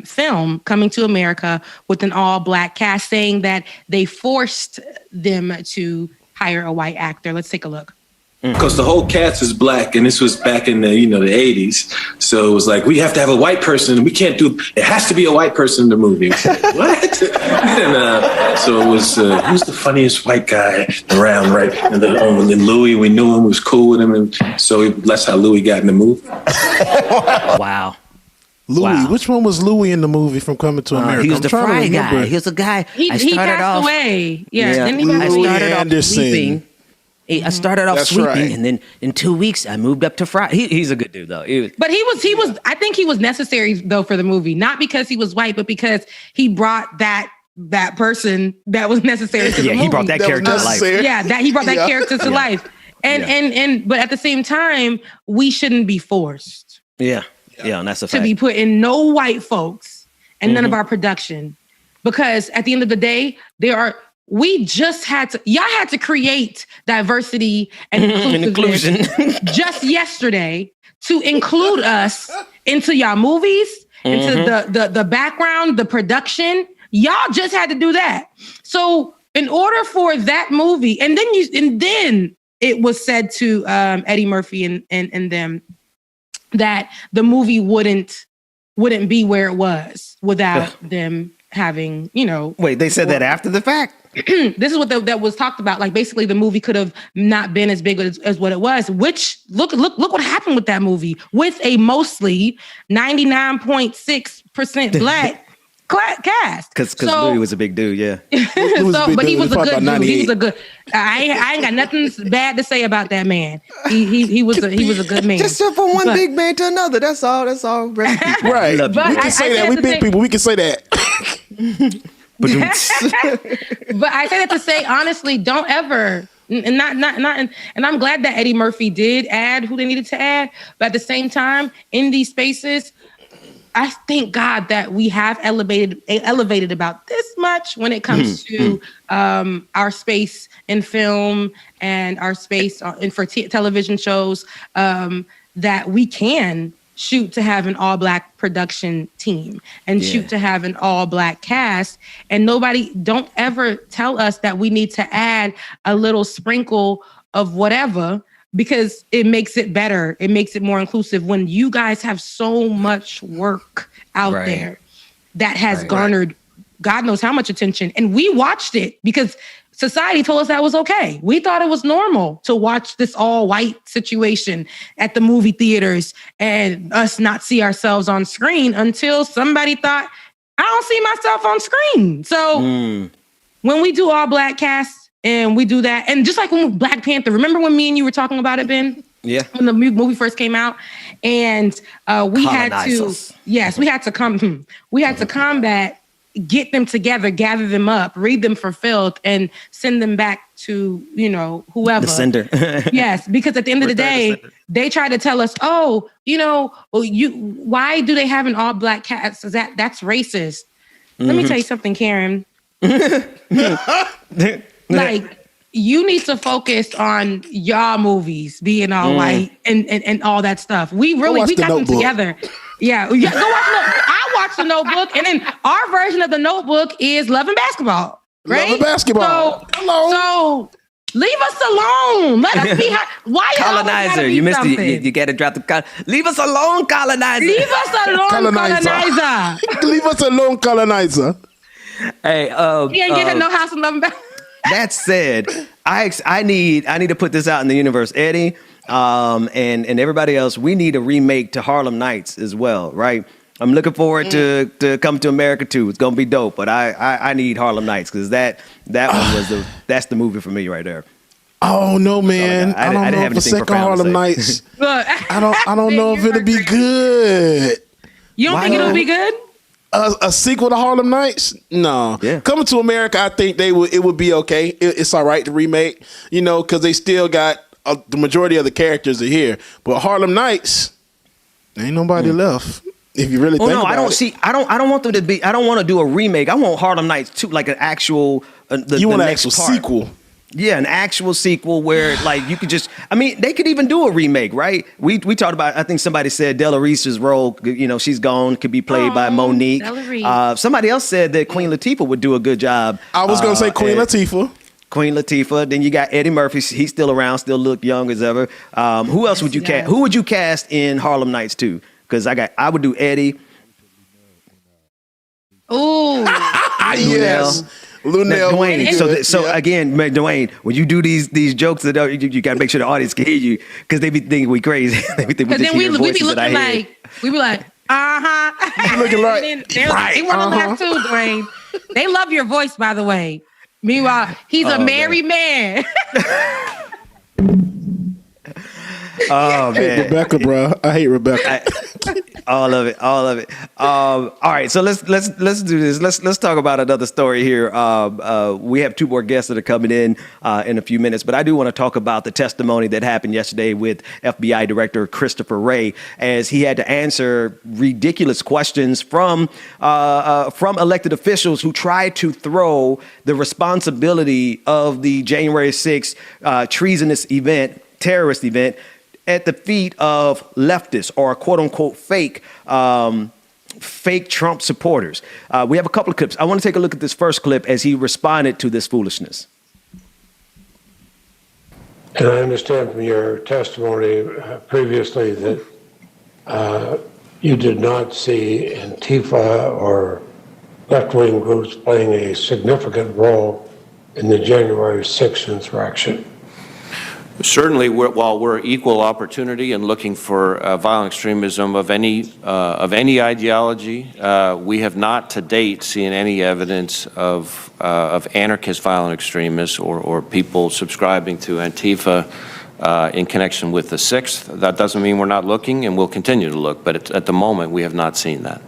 film Coming to America with an all-black cast, saying that they forced them to hire a white actor. Let's take a look. Because the whole cast is black, and this was back in the 80s. So it was like, we have to have a white person. We can't it has to be a white person in the movie. What? And so it was, who's the funniest white guy around, right? And then Louis, we knew him, was cool with him. And so that's how Louis got in the movie. Wow. Louis, which one was Louis in the movie from Coming to America? He was the fry guy. He was a guy. He passed away. Then he I started off Anderson. sweeping. I started off sweeping, and then in 2 weeks I moved up to fry. He's a good dude though. But he was. I think he was necessary though for the movie, not because he was white, but because he brought that person that was necessary to the movie. He brought that character to life. Yeah, he brought that character to life. And but at the same time, we shouldn't be forced. Yeah, and that's a fact. To be put in no white folks and none of our production, because at the end of the day, y'all had to create diversity and inclusion just yesterday to include us into y'all movies, into the background, the production. Y'all just had to do that. So in order for that movie, and then it was said to Eddie Murphy and them that the movie wouldn't be where it was without them having, Wait, they said that after the fact? This is what that was talked about. Like, basically the movie could have not been as big as what it was, which look what happened with that movie with a mostly 99.6% black cast. Because Louis was a big dude, yeah. But he was a good dude. He was a good. I ain't got nothing bad to say about that man. He was a good man. Just from one big man to another. That's all. Right. We can say that. We big people. We can say that. But I say that to say, honestly, don't ever, and I'm glad that Eddie Murphy did add who they needed to add. But at the same time, in these spaces, I thank God that we have elevated about this much when it comes to our space in film and our space for television shows, that we can shoot to have an all-Black production team and shoot to have an all-Black cast. And don't ever tell us that we need to add a little sprinkle of whatever, because it makes it better. It makes it more inclusive when you guys have so much work out there that has garnered God knows how much attention. And we watched it because society told us that was okay. We thought it was normal to watch this all white situation at the movie theaters and us not see ourselves on screen until somebody thought, I don't see myself on screen. So when we do all Black casts and we do that, and just like when Black Panther, remember when me and you were talking about it, Ben? Yeah. When the movie first came out, and we had to combat, get them together, gather them up, read them for filth, and send them back to, whoever. The sender. Yes, because at the end of the day, they try to tell us, why do they have an all Black cast? That's racist. Let me tell you something, Karen. You need to focus on y'all movies being all white and all that stuff. We got them together. Yeah, go watch I watched The Notebook, and then our version of The Notebook is Love and Basketball. Right? Love and Basketball. So leave us alone. Let us be. Why colonizer? You missed it. You got to drop the. Leave us alone, colonizer. Leave us alone, colonizer. Leave us alone, colonizer. Hey, he ain't getting no house in Love and Basketball. That said, I need to put this out in the universe, Eddie, and everybody else. We need a remake to Harlem Nights as well, right? I'm looking forward to Come to America too. It's gonna be dope, but I need Harlem Nights because that one that's the movie for me right there. Oh no, man! I don't know if a second Harlem Nights. I don't know if it'll be good. You don't think it'll be good? A sequel to Harlem Nights? No. Yeah. Coming to America, I think it would be okay. It's all right to remake, because they still got the majority of the characters are here. But Harlem Nights, ain't nobody left. If you really think about it. I don't want them to be. I don't want to do a remake. I want Harlem Nights 2, like an actual. You want an actual sequel? Yeah, an actual sequel where you could just. I mean, they could even do a remake, right? We talked about. I think somebody said Della Reese's role. She's gone. Could be played by Monique. Somebody else said that Queen Latifah would do a good job. I was gonna say Queen Latifah. Queen Latifah. Then you got Eddie Murphy. He's still around. Still look young as ever. Who else would you cast? Who would you cast in Harlem Nights 2? Because I would do Eddie. Oh, yes. Lunel. Dwayne. So again, Dwayne, when you do these jokes, you got to make sure the audience can hear you because they be thinking we crazy. They be thinking we just hear voices that I hear. We be like, You looking like they want to laugh too, Dwayne. They love your voice, by the way. Meanwhile, he's a married man. Oh man, Rebecca, bro. I hate Rebecca. All of it. All right, so let's do this. Let's talk about another story here. We have two more guests that are coming in a few minutes, but I do want to talk about the testimony that happened yesterday with FBI Director Christopher Wray, as he had to answer ridiculous questions from elected officials who tried to throw the responsibility of the January 6th treasonous event, terrorist event, at the feet of leftists or quote unquote fake Trump supporters. We have a couple of clips. I want to take a look at this first clip as he responded to this foolishness. And I understand from your testimony previously that you did not see Antifa or left-wing groups playing a significant role in the January 6th insurrection. Certainly, while we're equal opportunity and looking for violent extremism of any ideology, we have not to date seen any evidence of anarchist violent extremists or people subscribing to Antifa in connection with the 6th. That doesn't mean we're not looking, and we'll continue to look. But at the moment, we have not seen that.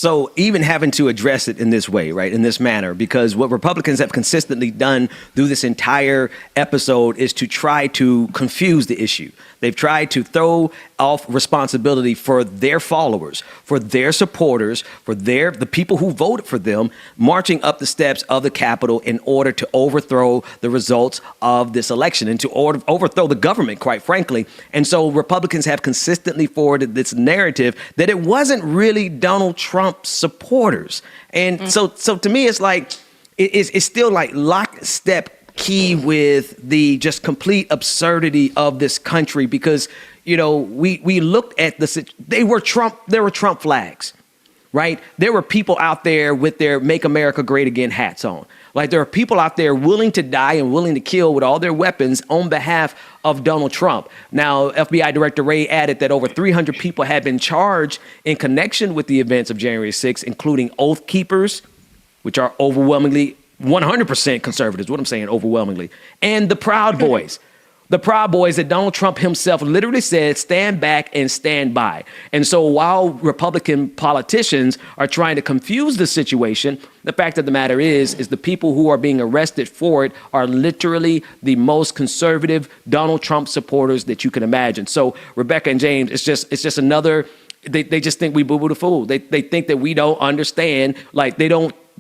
So even having to address it in this way, right, in this manner, because what Republicans have consistently done through this entire episode is to try to confuse the issue. They've tried to throw off responsibility for their followers, for their supporters, for the people who voted for them, marching up the steps of the Capitol in order to overthrow the results of this election and to overthrow the government, quite frankly. And so Republicans have consistently forwarded this narrative that it wasn't really Donald Trump supporters. And so to me, it's like, it's still like lockstep key with the just complete absurdity of this country, because, you know, we looked at there were Trump flags, right? There were people out there with their Make America Great Again hats on. Like, there are people out there willing to die and willing to kill with all their weapons on behalf of Donald Trump. Now, FBI Director Wray added that over 300 people had been charged in connection with the events of January 6th, including Oath Keepers, which are overwhelmingly 100% conservatives, what I'm saying, overwhelmingly, and the Proud Boys. The Proud Boys that Donald Trump himself literally said, stand back and stand by. And so while Republican politicians are trying to confuse the situation, the fact of the matter is the people who are being arrested for it are literally the most conservative Donald Trump supporters that you can imagine. So Rebecca and James, it's just another, they just think we boo-boo the fool. They think that we don't understand, like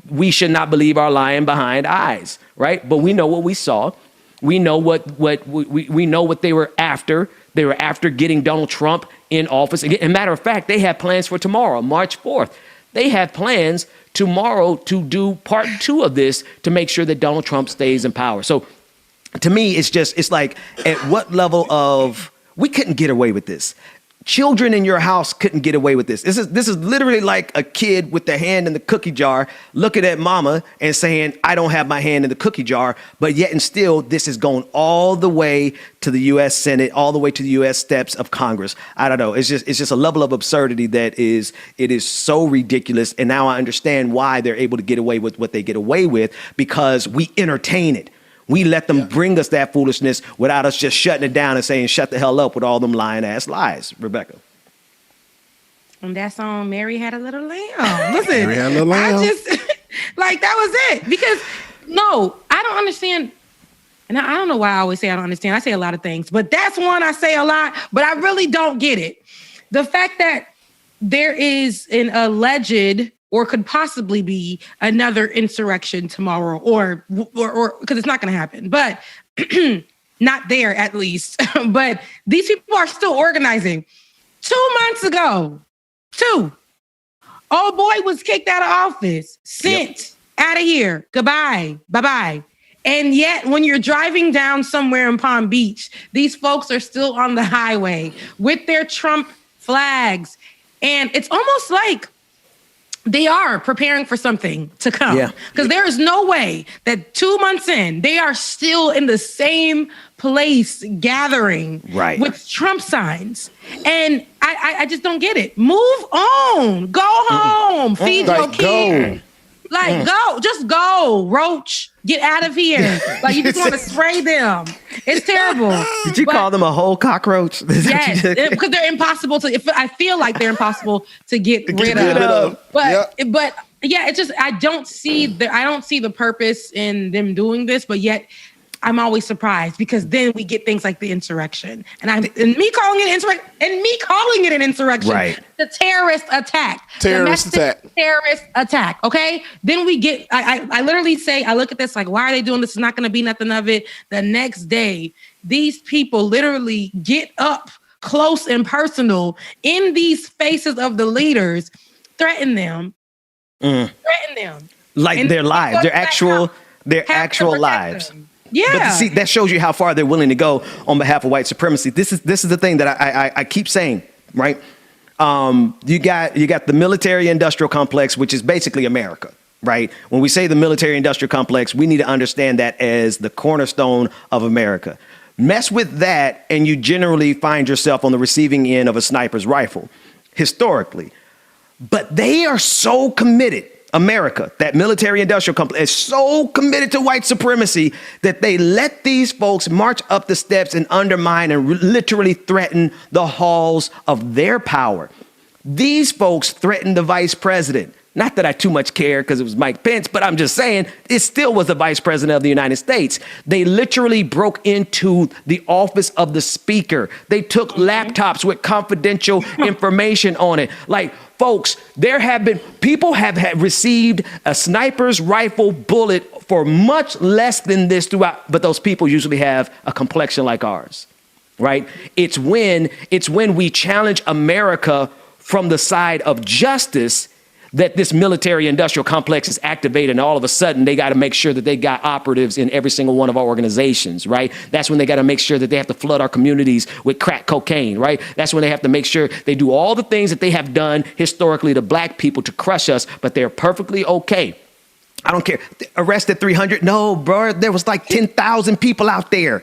we should not believe our lying behind eyes, right? But we know what we saw. We know we know what they were after. They were after getting Donald Trump in office. As a matter of fact, they have plans for tomorrow, March 4th. They have plans tomorrow to do part 2 of this to make sure that Donald Trump stays in power. So to me, it's like, at what level of, we couldn't get away with this. Children in your house couldn't get away with this. This is literally like a kid with their hand in the cookie jar looking at mama and saying, I don't have my hand in the cookie jar, but yet and still this is going all the way to the U.S. Senate, all the way to the U.S. steps of Congress. I don't know. It's just a level of absurdity that is so ridiculous. And now I understand why they're able to get away with what they get away with, because we entertain it. We let them bring us that foolishness without us just shutting it down and saying, shut the hell up with all them lying ass lies. Rebecca. And that song, Mary Had a Little Lamb. Listen, Mary Had a Little Lamb. I just, like, that was it. Because, no, I don't understand. And I don't know why I always say I don't understand. I say a lot of things, but that's one I say a lot, but I really don't get it. The fact that there is an alleged or could possibly be another insurrection tomorrow, or because it's not going to happen, but not there at least. But these people are still organizing. 2 months ago, old boy was kicked out of office, sent out of here. Goodbye, bye-bye. And yet, when you're driving down somewhere in Palm Beach, these folks are still on the highway with their Trump flags. And it's almost like they are preparing for something to come. Because there is no way that 2 months in, they are still in the same place gathering with Trump signs. And I just don't get it. Move on. Go home. Feed your kids. Like, just go, Roach. Get out of here. Like, you just want to spray them. It's terrible. Did you call them a whole cockroach? Yes, because they're impossible to, I feel like they're impossible to get rid of. But yeah, it's just, I don't see the purpose in them doing this, but yet I'm always surprised, because then we get things like the insurrection, and me calling it an insurrection, right? The terrorist attack, terrorist attack. Okay, then we get. I literally say, I look at this like, why are they doing this? It's not going to be nothing of it. The next day, these people literally get up close and personal in these faces of the leaders, threaten them, like their lives, their actual lives. Them. Yeah. But see, that shows you how far they're willing to go on behalf of white supremacy. This is the thing that I keep saying, right? You got the military-industrial complex, which is basically America, right? When we say the military-industrial complex, we need to understand that as the cornerstone of America. Mess with that, and you generally find yourself on the receiving end of a sniper's rifle, historically. But they are so committed. America, that military-industrial complex, is so committed to white supremacy that they let these folks march up the steps and undermine and literally threaten the halls of their power. These folks threatened the vice president. Not that I too much care because it was Mike Pence, but I'm just saying it still was the vice president of the United States. They literally broke into the office of the speaker. They took laptops with confidential information on it. Like, folks, people have received a sniper's rifle bullet for much less than this throughout, but those people usually have a complexion like ours, right? It's when we challenge America from the side of justice that this military industrial complex is activated, and all of a sudden they got to make sure that they got operatives in every single one of our organizations, right? That's when they got to make sure that they have to flood our communities with crack cocaine, right? That's when they have to make sure they do all the things that they have done historically to black people to crush us, but they're perfectly okay. I don't care. Arrested 300? No, bro, there was like 10,000 people out there.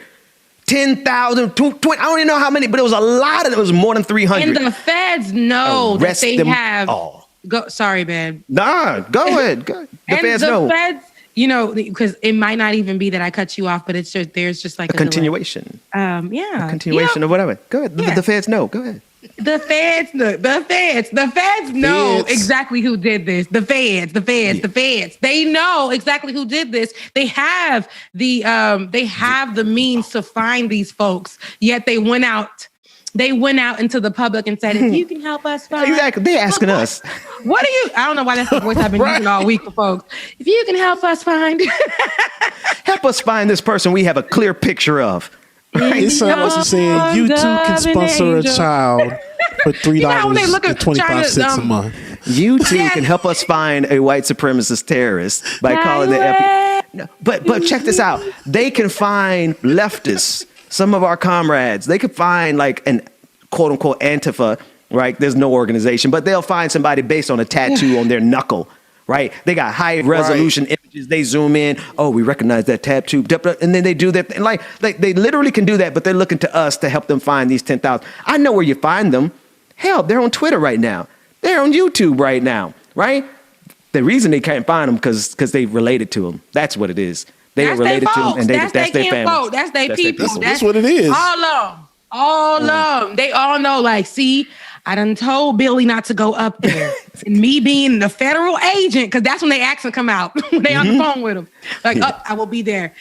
10,000, 20, I don't even know how many, but it was a lot of it. It was more than 300. And the feds know that they have. All. Sorry, man. Nah, go ahead. The feds know. Feds, you know, because it might not even be that I cut you off, but it's just there's just like a continuation. Yeah. A continuation or whatever. Go ahead. Yeah. The feds know. Go ahead. The feds know exactly who did this. The feds. They know exactly who did this. They have the means to find these folks. Yet they went out into the public and said, if you can help us find. Exactly. They're asking us. What do you, I don't know why that's the voice I've been using all week for folks. If you can help us find. Help us find this person we have a clear picture of. It sounds like saying you too can sponsor a child for $3.25 a month. You too can help us find a white supremacist terrorist by calling the But check this out. They can find leftists, some of our comrades. They could find like an quote unquote Antifa, right? There's no organization, but they'll find somebody based on a tattoo on their knuckle. Right? They got high resolution images. They zoom in. Oh, we recognize that tattoo. And then they do that. And like they literally can do that, but they're looking to us to help them find these 10,000. I know where you find them. Hell, they're on Twitter right now. They're on YouTube right now. Right? The reason they can't find them because they related to them. That's what it is. They are related to them, and that's their family. That's their people. That's what it is. All of them. They all know. Like, see, I done told Billy not to go up there. And me being the federal agent, because that's when they accent come out. When they on the phone with him. Like, I will be there.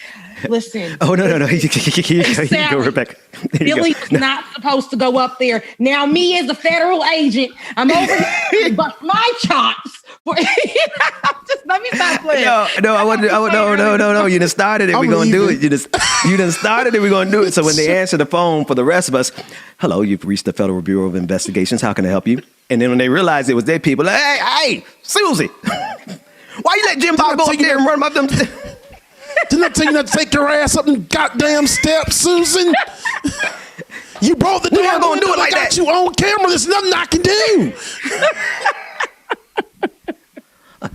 Listen. Oh, no. Here you go, Rebecca. Billy's not supposed to go up there. Now, me as a federal agent, I'm over here to bust my chops. Just let me stop playing. No. You done started it. We're going to do it. You done started it. We're going to do it. So when they answer the phone for the rest of us, hello, you've reached the Federal Bureau of Investigations. How can I help you? And then when they realize it was their people, like, hey, Susie, why you let Jim Bob go up there and run up them? Didn't I tell you not to take your ass up them goddamn steps, Susan? You broke the damn going to do it like that. Got you on camera. There's nothing I can do.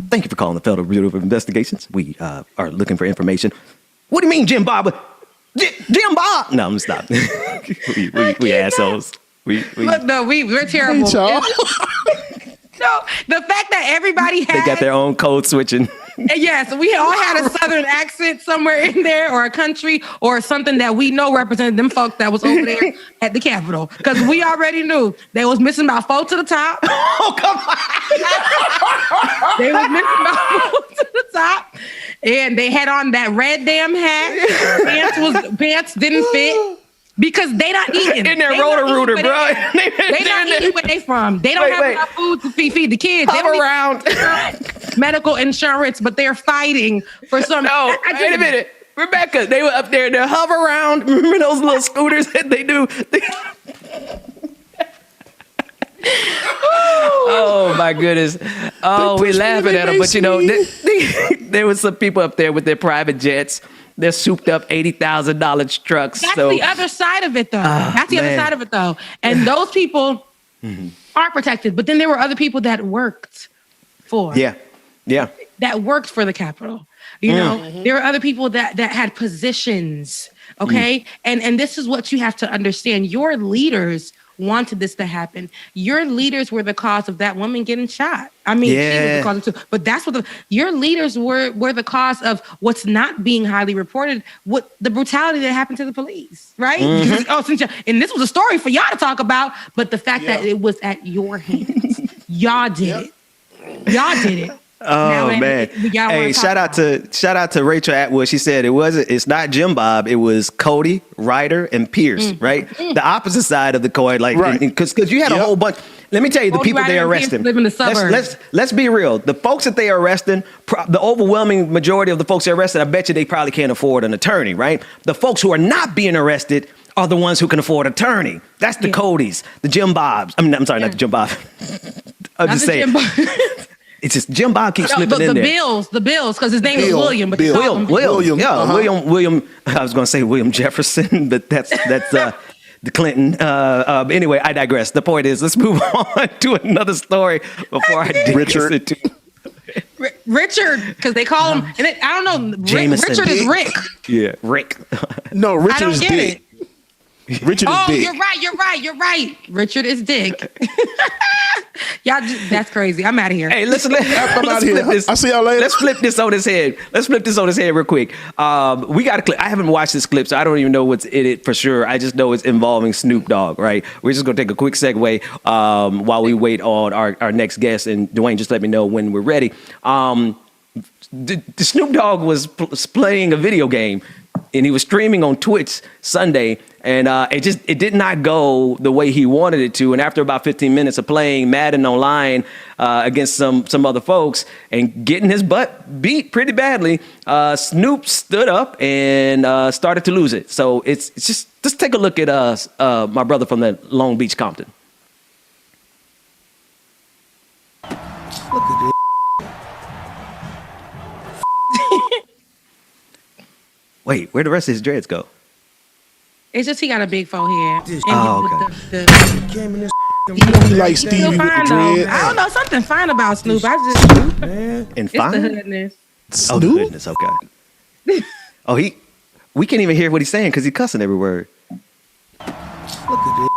Thank you for calling the Federal Bureau of Investigations. We are looking for information. What do you mean, Jim Bob? Jim Bob? No, I'm stop. we assholes. We're terrible. No, the fact that everybody they got their own code switching. Yes, we all had a southern accent somewhere in there, or a country, or something that we know represented them folks that was over there at the Capitol. Because we already knew they was missing about 4 to the top. Oh, come on. They was missing about 4 to the top. And they had on that red damn hat. Pants didn't fit. Because they not eating. In their Roto-Rooter, bro. They not eating where they from. They don't have enough food to feed the kids. Hop around. Medical insurance, but they're fighting for some. No, wait a minute. Rebecca, they were up there. They hover around. Remember those little scooters that they do? Oh, my goodness. Oh, we laughing at them. But, you know, there was some people up there with their private jets. They're souped up $80,000 trucks. That's the other side of it, though. Other side of it, though. And those people aren't protected. But then there were other people that worked for. Yeah. That worked for the Capitol. You know, there were other people that had positions. Okay. And this is what you have to understand. Your leaders wanted this to happen. Your leaders were the cause of that woman getting shot. I mean, she was the cause of too. But that's what your leaders were the cause of what's not being highly reported, what the brutality that happened to the police, right? And this was a story for y'all to talk about, but the fact that it was at your hands. Y'all did it. Y'all did it. Oh man! Hey, shout out to Rachel Atwood. She said it's not Jim Bob. It was Cody, Ryder, and Pierce. Right, the opposite side of the coin. Like, because you had a whole bunch. Let me tell you, the people they arrested. Live in the suburbs. Let's be real. The folks that they are arresting, the overwhelming majority of the folks they arrested, I bet you they probably can't afford an attorney. Right, the folks who are not being arrested are the ones who can afford an attorney. That's the Codys, the Jim Bobs. I'm sorry, not the Jim Bob. I'm just saying. It's just Jim Bob keeps slipping in there. The Bills, because his name is William. But William. I was going to say William Jefferson, but that's the Clinton. Anyway, I digress. The point is, let's move on to another story before I dig Richard. Richard, because they call him. And I don't know. Jameson. Richard is Rick. Yeah, Rick. No, Richard is Dick. Richard is Dick. You're right. Richard is Dick. Y'all, that's crazy. I'm out of here. Hey, listen. I'm out of here. I'll see y'all later. Let's flip this on his head. Real quick. We got a clip. I haven't watched this clip, so I don't even know what's in it for sure. I just know it's involving Snoop Dogg, right? We're just going to take a quick segue while we wait on our next guest. And Dwayne, just let me know when we're ready. The Snoop Dogg was playing a video game, and he was streaming on Twitch Sunday, and it did not go the way he wanted it to. And after about 15 minutes of playing Madden online against some other folks and getting his butt beat pretty badly, Snoop stood up and started to lose it. So it's just take a look at my brother from the Long Beach, Compton. Look at this. Wait, where'd the rest of his dreads go? It's just he got a big forehead. Okay. He like Stevie with the dreads. I don't know, something fine about Snoop. And it's fine? the hoodness. Oh, the goodness, okay. We can't even hear what he's saying because he's cussing every word. Look at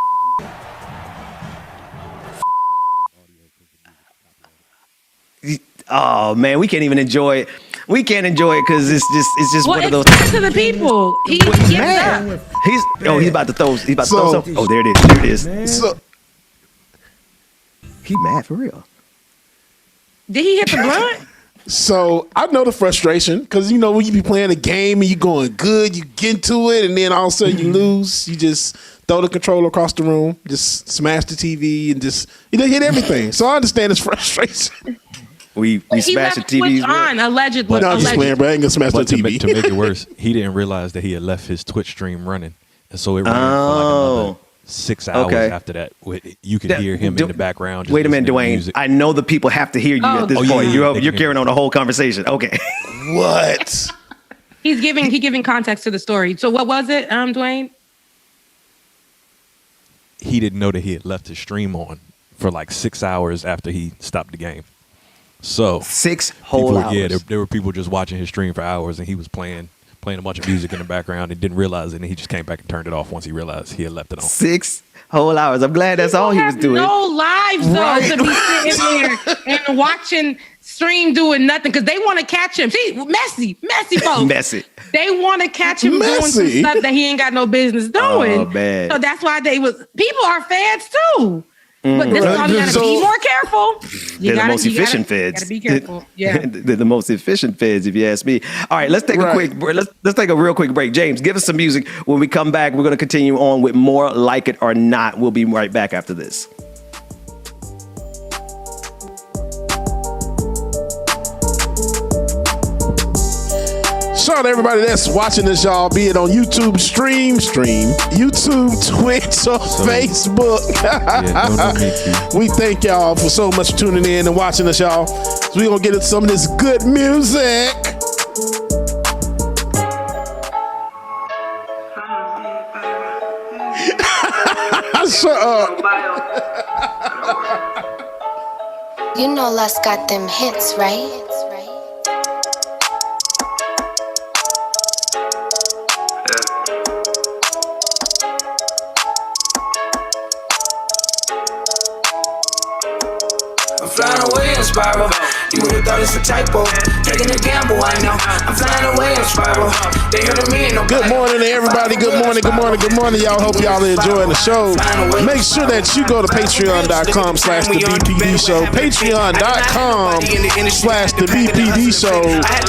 this. Oh man, we can't even enjoy it. We can't enjoy it because it's just one of those. To the people, he's mad. He's about to throw. He's about to throw something. Oh, there it is. So, he mad for real. Did he hit the blunt? So I know the frustration because when you be playing a game and you going good, you get into it, and then all of a sudden you lose. You just throw the controller across the room, just smash the TV, and just hit everything. So I understand his frustration. We smashed the TV on allegedly. No, I'm just playing, bro. I ain't gonna smash the TV. To make it worse, he didn't realize that he had left his Twitch stream running, and so it ran for like another 6 hours after that. You could hear him in the background. Wait a minute, Dwayne. I know the people have to hear you at this point. You're carrying on the whole conversation. Okay. What? He's giving context to the story. So what was it, Dwayne? He didn't know that he had left his stream on for like 6 hours after he stopped the game. So 6 whole hours. Yeah, there were people just watching his stream for hours, and he was playing a bunch of music in the background and didn't realize it, and he just came back and turned it off once he realized he had left it on. 6 whole hours. I'm glad that's all he was doing. No lives though to be sitting there and watching stream doing nothing because they want to catch him. See, messy folks. Messy. They want to catch him doing some stuff that he ain't got no business doing. Oh man. So that's why people are fans too. But this is why we gotta be more careful. They're the most efficient feds. Gotta be careful. Yeah, they're the most efficient feds, if you ask me. All right, let's take a quick. Let's take a real quick break. James, give us some music. When we come back, we're going to continue on with more Like It or Not. We'll be right back after this. Shout out to everybody that's watching this, y'all. Be it on YouTube, stream, YouTube, Twitch, or Facebook. We thank y'all for so much tuning in and watching us, y'all. So we're going to get into some of this good music. Shut up. You know Lus got them hits, right? Flying away in spiral, You would've thought it's a typo. Taking a gamble, I know. I'm flying away on spiral. They heard of me and no. Good morning to everybody. Good morning, good morning, good morning, y'all. Hope y'all are enjoying the show. Make sure that you go to patreon.com/the BPD show. Patreon.com/the BPD show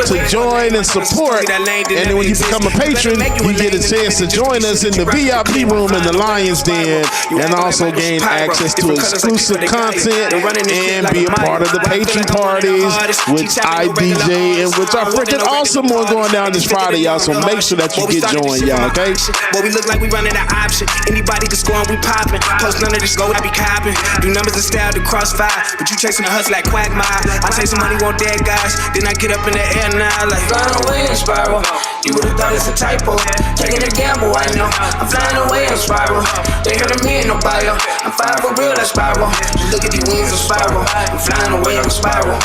to join and support. And then when you become a patron, you get a chance to join us in the VIP room in the Lion's Den and also gain access to exclusive content and be a part of the patron parties, which I DJ and which are freaking awesome one going down this Friday, y'all. So make sure that you get joined, y'all, okay? Boy, we look like we running an option. Anybody can score and we popping. Post none of this gold, I be copping. Do numbers and style to crossfire. But you chasing the hustle like Quagmire. I take some money, want dead guys. Then I get up in the air now like flying away in spiral. You would've thought it's a typo. Taking a gamble, I know. I'm flying away in spiral. They heard of me in no bio. I'm flying for real, that spiral. Just look at these wings of spiral. I'm flying away on spiral.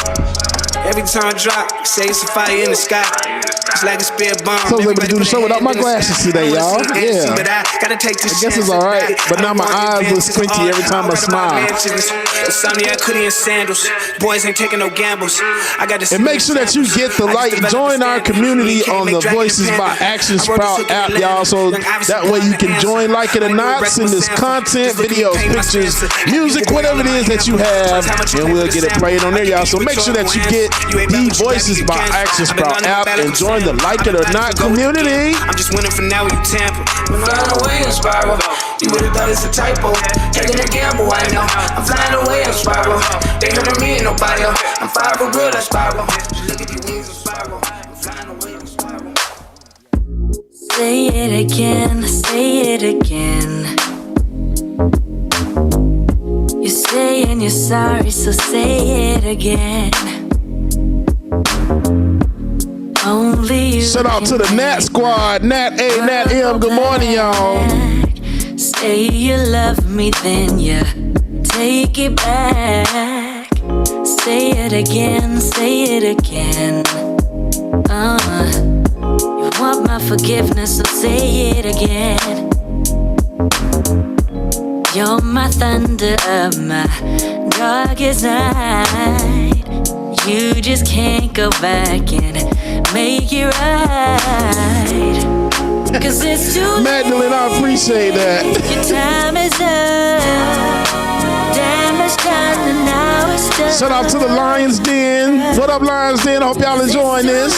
Every time I drop, say it's a fire in the sky. It's like a spear bomb. So I was able to do the show without my glasses today, y'all. Yeah. I guess it's all right, but now my eyes look squinty every time I smile. Insomnia, hoodie and sandals. Boys ain't taking no gambles. I got and make sure that you get the join our community on the Voices by Action Sprout app, y'all. So that way you can join, like it or not, send us content, videos, pictures, music, whatever it is that you have, and we'll get it played on there, y'all. So make sure that you get the Voices by Action Sprout app and join the Like It or Not community. I'm just winning for now, you tamper. I'm flying away in spiral. You would've thought it's a typo. Taking a gamble, I know. I'm flying away in spiral. They heard of me in no bio. I'm fire for real, that spiral. Just look at these wings of spiral. I'm flying away in spiral. Say it again, say it again. You're saying you're sorry, so say it again. Only shout out to the Nat Squad, Nat A, Nat M. Good morning, y'all. Say you love me, then you take it back. Say it again, say it again. You want my forgiveness, so say it again. You're my thunder, my darkest night. You just can't go back and make it right. Cause it's too late. Magdalene, I appreciate that. Your time is up. Damage done and now it's done. Shout out to the Lion's Den. What up, Lion's Den? I hope y'all enjoying this.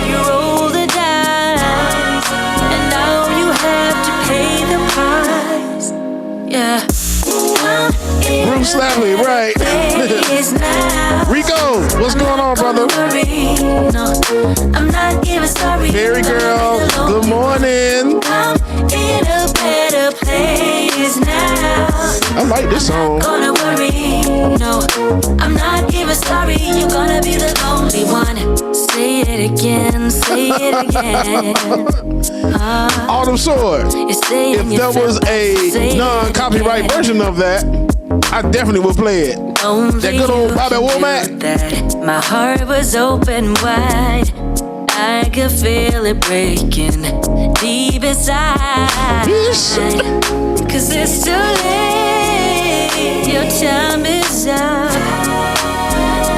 You roll the dice and now you have to pay the price. Yeah. Bruce Slapley, right? Rico, what's going on, brother? I'm not even sorry. Berry girl, good morning. I'm in a better place now. I like this song. Gonna worry, no. I'm not even sorry. You're gonna be the only one. Say it again, say it again. Autumn Sword. If there was a non-copyright version of that, I definitely would play it. That good old Bobby Womack. My heart was open wide. I could feel it breaking deep inside. Cause it's too late. Your time is up.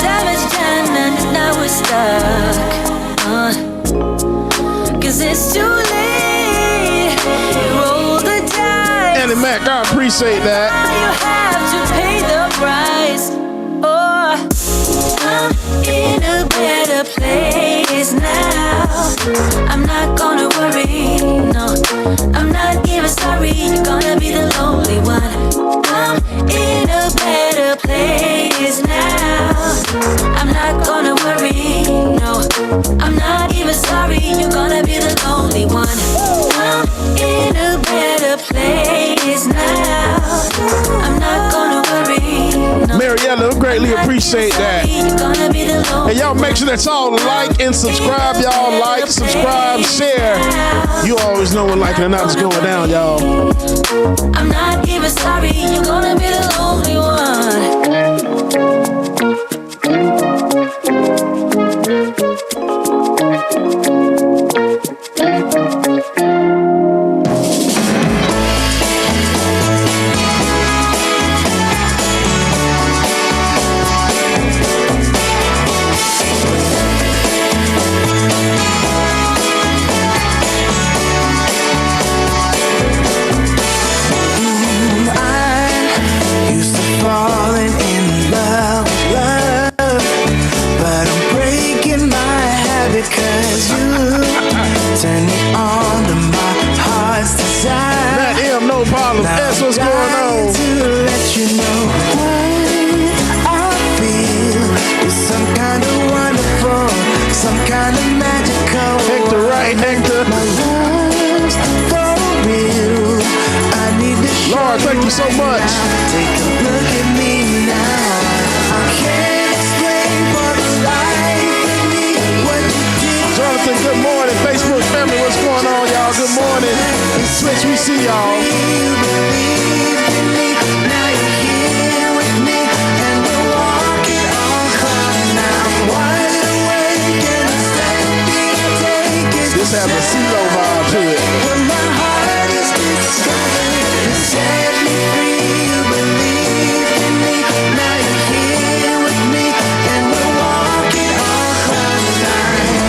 Damage done and now we're stuck. Cause it's too late. You roll the dice. Annie Mac, I appreciate that. You have to pay the price. Oh, I'm in a better place now. I'm not gonna worry, no. I'm not even sorry. You're gonna be the lonely one. I'm in a better place now. I'm not gonna worry, no. I'm not even sorry. You're gonna be the lonely one. I'm in a better place now. I'm not gonna worry, no. Mariella, greatly appreciate that. And y'all make sure that y'all like and subscribe. Y'all like, subscribe, share. You always know when liking or not is going down, y'all. I'm not even sorry. You're gonna be the only one. you so much. Take a look at me now. I can't explain what it's like in me, what you did. Jonathan, good morning. Facebook family, what's going on, y'all? Good morning. Switch, we see y'all. This has a CeeLo vibe to it. When my heart is discovered, you set me free, you believe in me. Now you're here with me, and we're walking on cloud nine.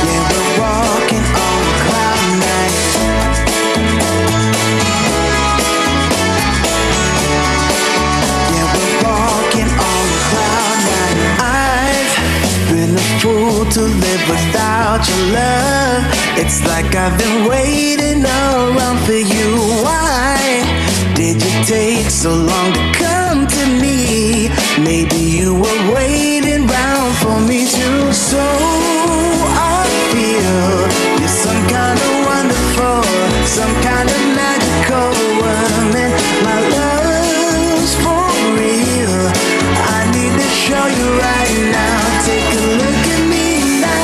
Yeah, we're walking on cloud nine. Yeah, we're walking on cloud nine. I've been a fool to live without your love. It's like I've been waiting around for you. Why did you take so long to come to me? Maybe you were waiting round for me too. So I feel you're some kind of wonderful, some kind of magical woman. My love's for real. I need to show you right now. Take a look at me now.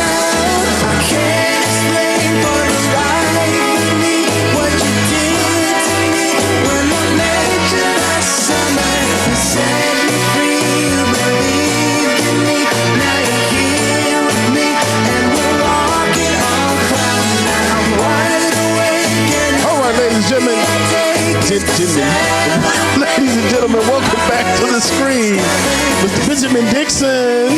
I can't explain what it's like with me, what you did to me when I met you last summer. You set me free, you believed in me. Now you're here with me, and we're walking on cloud nine. I'm wide awake and all right, ladies and gentlemen. Ladies and gentlemen, welcome back to the screen. Mr. Benjamin Dixon.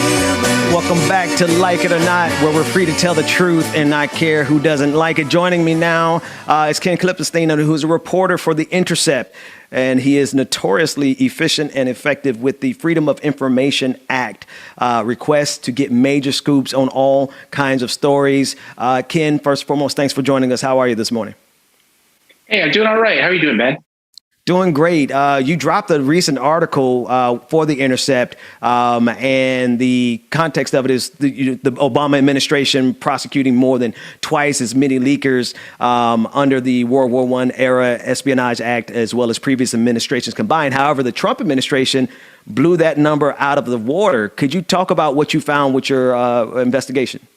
Welcome back to Like It or Not, where we're free to tell the truth and not care who doesn't like it. Joining me now is Ken Klippenstein, who's a reporter for The Intercept, and he is notoriously efficient and effective with the Freedom of Information Act requests to get major scoops on all kinds of stories. Ken, first and foremost, thanks for joining us. How are you this morning? Hey, I'm doing all right. How are you doing, Ben? Doing great. You dropped a recent article for The Intercept, and the context of it is the Obama administration prosecuting more than twice as many leakers under the World War I era Espionage Act, as well as previous administrations combined. However, the Trump administration blew that number out of the water. Could you talk about what you found with your investigation?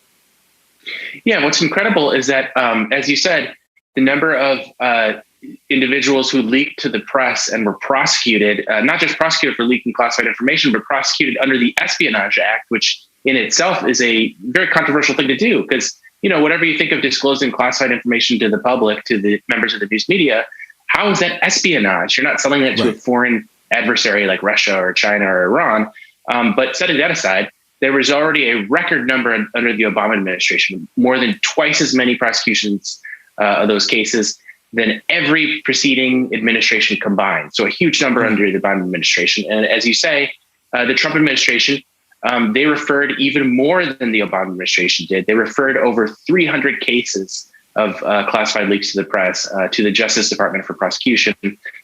Yeah, what's incredible is that, as you said, the number of individuals who leaked to the press and were prosecuted, not just prosecuted for leaking classified information, but prosecuted under the Espionage Act, which in itself is a very controversial thing to do because, you know, whatever you think of disclosing classified information to the public, to the members of the news media, how is that espionage? You're not selling that to a foreign adversary like Russia or China or Iran. But setting that aside, there was already a record number under the Obama administration, more than twice as many prosecutions of those cases than every preceding administration combined. So a huge number under the Biden administration. And as you say, the Trump administration, they referred even more than the Obama administration did. They referred over 300 cases of classified leaks to the press to the Justice Department for prosecution.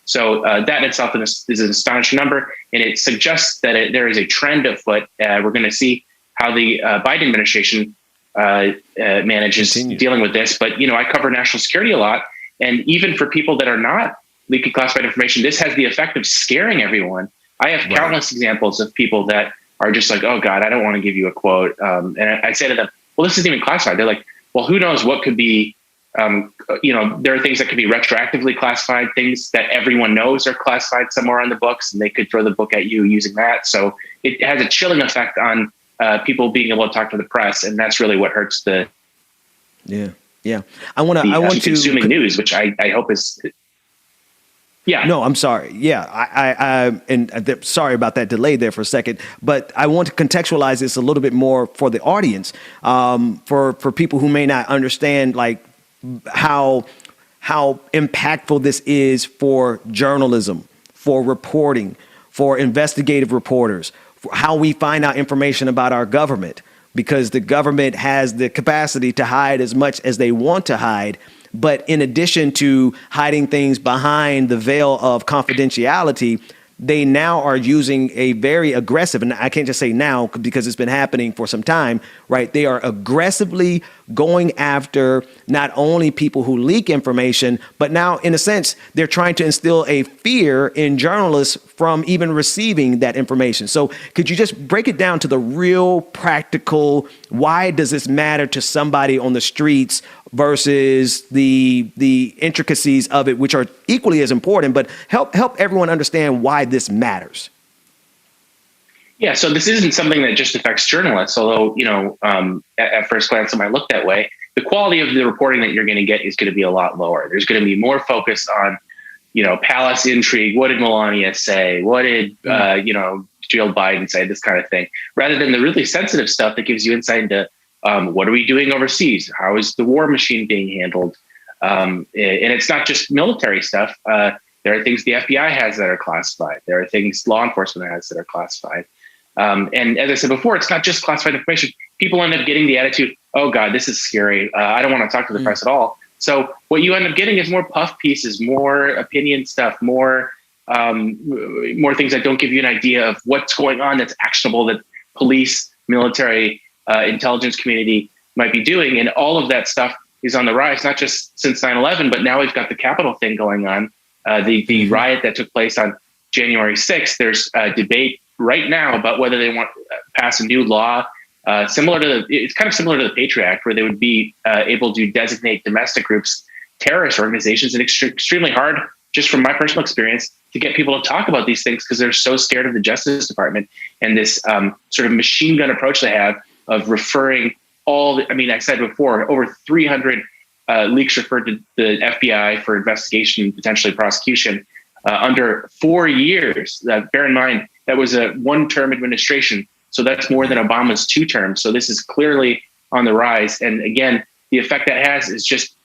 So that in itself is an astonishing number. And it suggests that there is a trend afoot. We're going to see how the Biden administration manages dealing with this. But, you know, I cover national security a lot. And even for people that are not leaking classified information, this has the effect of scaring everyone. I have countless examples of people that are just like, oh, God, I don't want to give you a quote. And I say to them, well, this isn't even classified. They're like, well, who knows what could be, you know, there are things that could be retroactively classified, things that everyone knows are classified somewhere on the books, and they could throw the book at you using that. So it has a chilling effect on people being able to talk to the press. And that's really what hurts the. Yeah. I want to consuming news, which I hope is. Yeah. No, I'm sorry. Yeah. Sorry about that delay there for a second, but I want to contextualize this a little bit more for the audience, for people who may not understand, like how impactful this is for journalism, for reporting, for investigative reporters, for how we find out information about our government. Because the government has the capacity to hide as much as they want to hide. But in addition to hiding things behind the veil of confidentiality, they now are using a very aggressive, and I can't just say now because it's been happening for some time, right? They are aggressively going after not only people who leak information, but now, in a sense, they're trying to instill a fear in journalists from even receiving that information. So could you just break it down to the real practical, why does this matter to somebody on the streets versus the intricacies of it, which are equally as important, but help everyone understand why this matters? Yeah, so this isn't something that just affects journalists, although, at first glance it might look that way. The quality of the reporting that you're going to get is going to be a lot lower. There's going to be more focus on, palace intrigue. What did Melania say? What did, Jill Biden say? This kind of thing, rather than the really sensitive stuff that gives you insight into what are we doing overseas? How is the war machine being handled? And it's not just military stuff. There are things the FBI has that are classified. There are things law enforcement has that are classified. And as I said before, it's not just classified information. People end up getting the attitude, oh God, this is scary. I don't want to talk to the press at all. So what you end up getting is more puff pieces, more opinion stuff, more things that don't give you an idea of what's going on that's actionable, that police, military, intelligence community might be doing. And all of that stuff is on the rise, not just since 9/11, but now we've got the Capitol thing going on. The riot that took place on January 6th, there's a debate right now about whether they want to pass a new law it's kind of similar to the Patriot Act, where they would be able to designate domestic groups terrorist organizations. And extremely hard, just from my personal experience, to get people to talk about these things because they're so scared of the Justice Department and this sort of machine gun approach they have of referring I said before, over 300 leaks referred to the FBI for investigation and potentially prosecution under 4 years. Bear in mind, that was a one-term administration. So that's more than Obama's 2 terms. So this is clearly on the rise. And again, the effect that has is just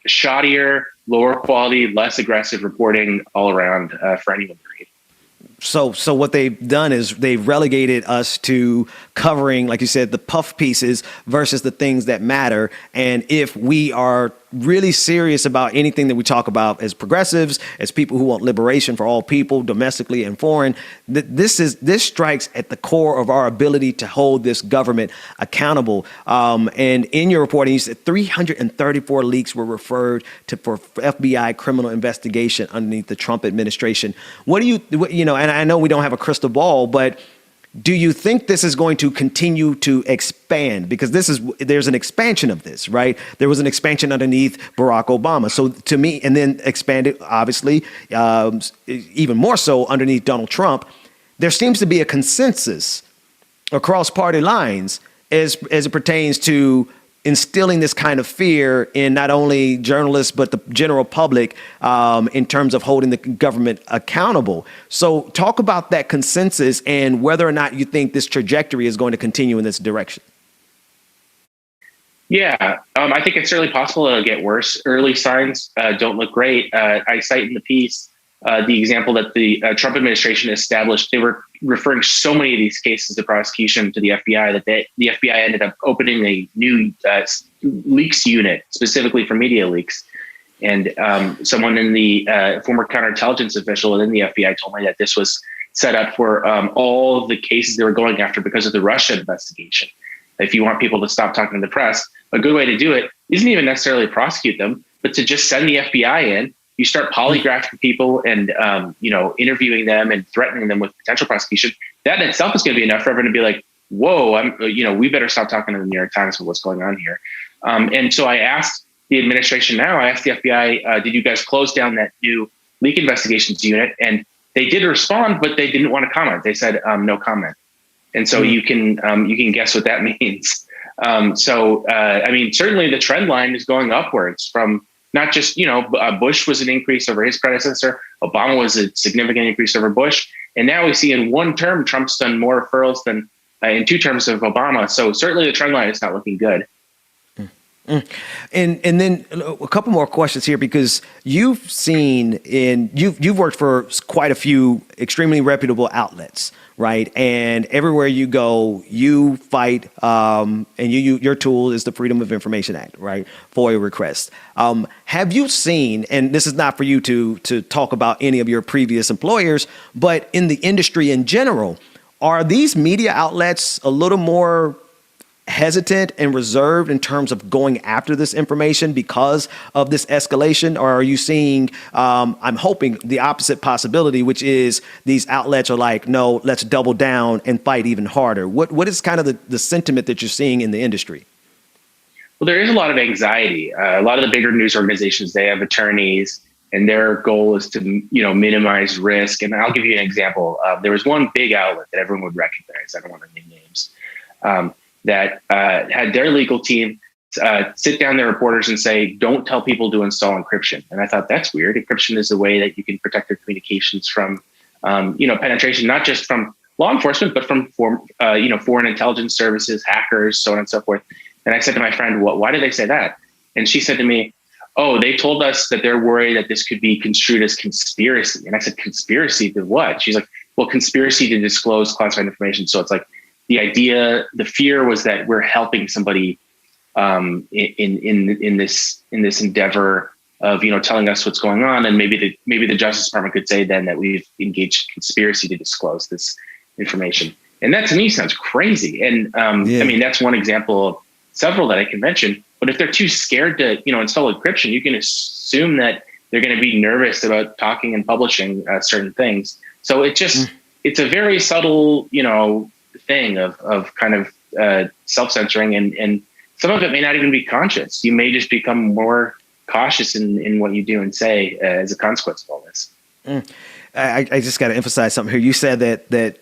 shoddier, lower quality, less aggressive reporting all around for anyone to read. So what they've done is they've relegated us to covering, like you said, the puff pieces versus the things that matter. And if we are really serious about anything that we talk about as progressives, as people who want liberation for all people, domestically and foreign, this strikes at the core of our ability to hold this government accountable. And in your reporting, you said 334 leaks were referred to for FBI criminal investigation underneath the Trump administration. What do you and I know we don't have a crystal ball, but do you think this is going to continue to expand? Because there's an expansion of this, right? There was an expansion underneath Barack Obama. So to me, and then expanded, obviously, even more so underneath Donald Trump. There seems to be a consensus across party lines as it pertains to instilling this kind of fear in not only journalists, but the general public in terms of holding the government accountable. So talk about that consensus and whether or not you think this trajectory is going to continue in this direction. Yeah, I think it's certainly possible it'll get worse. Early signs don't look great. I cite in the piece the example that the Trump administration established. They were referring so many of these cases to prosecution to the FBI that the FBI ended up opening a new leaks unit specifically for media leaks. And someone in the former counterintelligence official within the FBI told me that this was set up for all the cases they were going after because of the Russia investigation. If you want people to stop talking to the press, a good way to do it isn't even necessarily prosecute them, but to just send the FBI in. You start polygraphing people and, interviewing them and threatening them with potential prosecution. That in itself is going to be enough for everyone to be like, whoa, we better stop talking to the New York Times about what's going on here. And so I asked the administration I asked the FBI, did you guys close down that new leak investigations unit? And they did respond, but they didn't want to comment. They said, no comment. And so you can guess what that means. Certainly the trend line is going upwards from, not just, Bush was an increase over his predecessor. Obama was a significant increase over Bush. And now we see in one term, Trump's done more referrals than in 2 terms of Obama. So certainly the trend line is not looking good. And then a couple more questions here, because you've worked for quite a few extremely reputable outlets, right? And everywhere you go, you fight, and your tool is the Freedom of Information Act, right? FOIA requests. Have you seen, and this is not for you to talk about any of your previous employers, but in the industry in general, are these media outlets a little more hesitant and reserved in terms of going after this information because of this escalation? Or are you seeing, I'm hoping, the opposite possibility, which is these outlets are like, no, let's double down and fight even harder? What is kind of the sentiment that you're seeing in the industry? Well, there is a lot of anxiety. A lot of the bigger news organizations, they have attorneys, and their goal is to, minimize risk. And I'll give you an example. There was one big outlet that everyone would recognize. I don't want to name names. That had their legal team sit down their reporters and say, don't tell people to install encryption. And I thought, that's weird. Encryption is a way that you can protect your communications from, penetration, not just from law enforcement, but from foreign intelligence services, hackers, so on and so forth. And I said to my friend, why did they say that? And she said to me, oh, they told us that they're worried that this could be construed as conspiracy. And I said, conspiracy to what? She's like, well, conspiracy to disclose classified information. So it's like, the fear was that we're helping somebody in this endeavor of telling us what's going on, and maybe the Justice Department could say then that we've engaged conspiracy to disclose this information, and that to me sounds crazy. And I mean, that's one example of several that I can mention. But if they're too scared to install encryption, you can assume that they're going to be nervous about talking and publishing certain things. So it's a very subtle thing of kind of self-censoring, and some of it may not even be conscious. You may just become more cautious in what you do and say as a consequence of all this. I just got to emphasize something here. You said that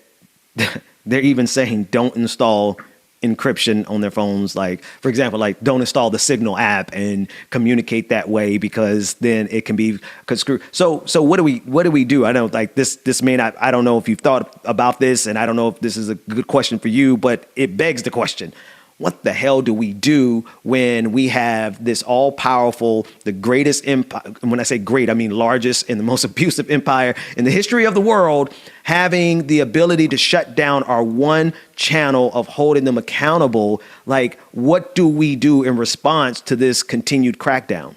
they're even saying don't install encryption on their phones. Like, for example, like don't install the Signal app and communicate that way because then it can be construed. So what do we do? I know like this may not, I don't know if you've thought about this, and I don't know if this is a good question for you, but it begs the question. What the hell do we do when we have this all-powerful, the greatest empire? When I say great, I mean largest and the most abusive empire in the history of the world, having the ability to shut down our one channel of holding them accountable? Like, what do we do in response to this continued crackdown?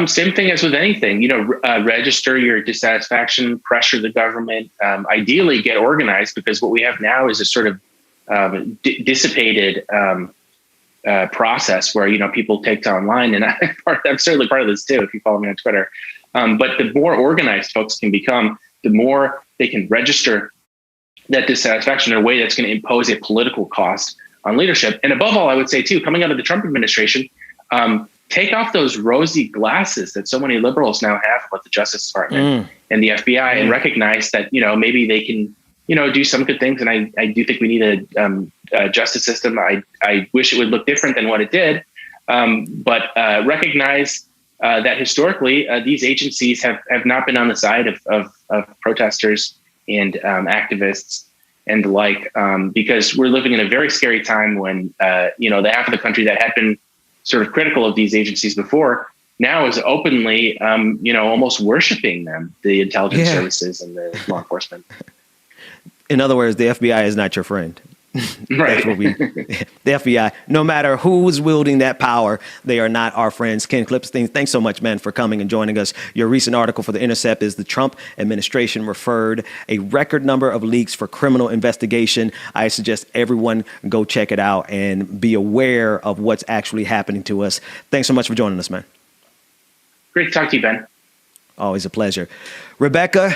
Same thing as with anything, register your dissatisfaction, pressure the government, ideally get organized, because what we have now is a sort of dissipated process where people take to online, and I'm certainly part of this too if you follow me on Twitter. But the more organized folks can become, the more they can register that dissatisfaction in a way that's going to impose a political cost on leadership. And above all, I would say too, coming out of the Trump administration, take off those rosy glasses that so many liberals now have about the Justice Department and the FBI, and recognize that maybe they can do some good things. And I do think we need a justice system. I wish it would look different than what it did, but recognize that historically these agencies have not been on the side of protesters and activists and the like, because we're living in a very scary time when the half of the country that had been sort of critical of these agencies before now is openly almost worshiping them, the intelligence services and the law enforcement. In other words, the FBI is not your friend. Right. That's what the FBI, no matter who's wielding that power, they are not our friends. Ken Klippenstein, thanks so much, man, for coming and joining us. Your recent article for The Intercept is the Trump administration referred a record number of leaks for criminal investigation. I suggest everyone go check it out and be aware of what's actually happening to us. Thanks so much for joining us, man. Great to talk to you, Ben. Always a pleasure. Rebecca,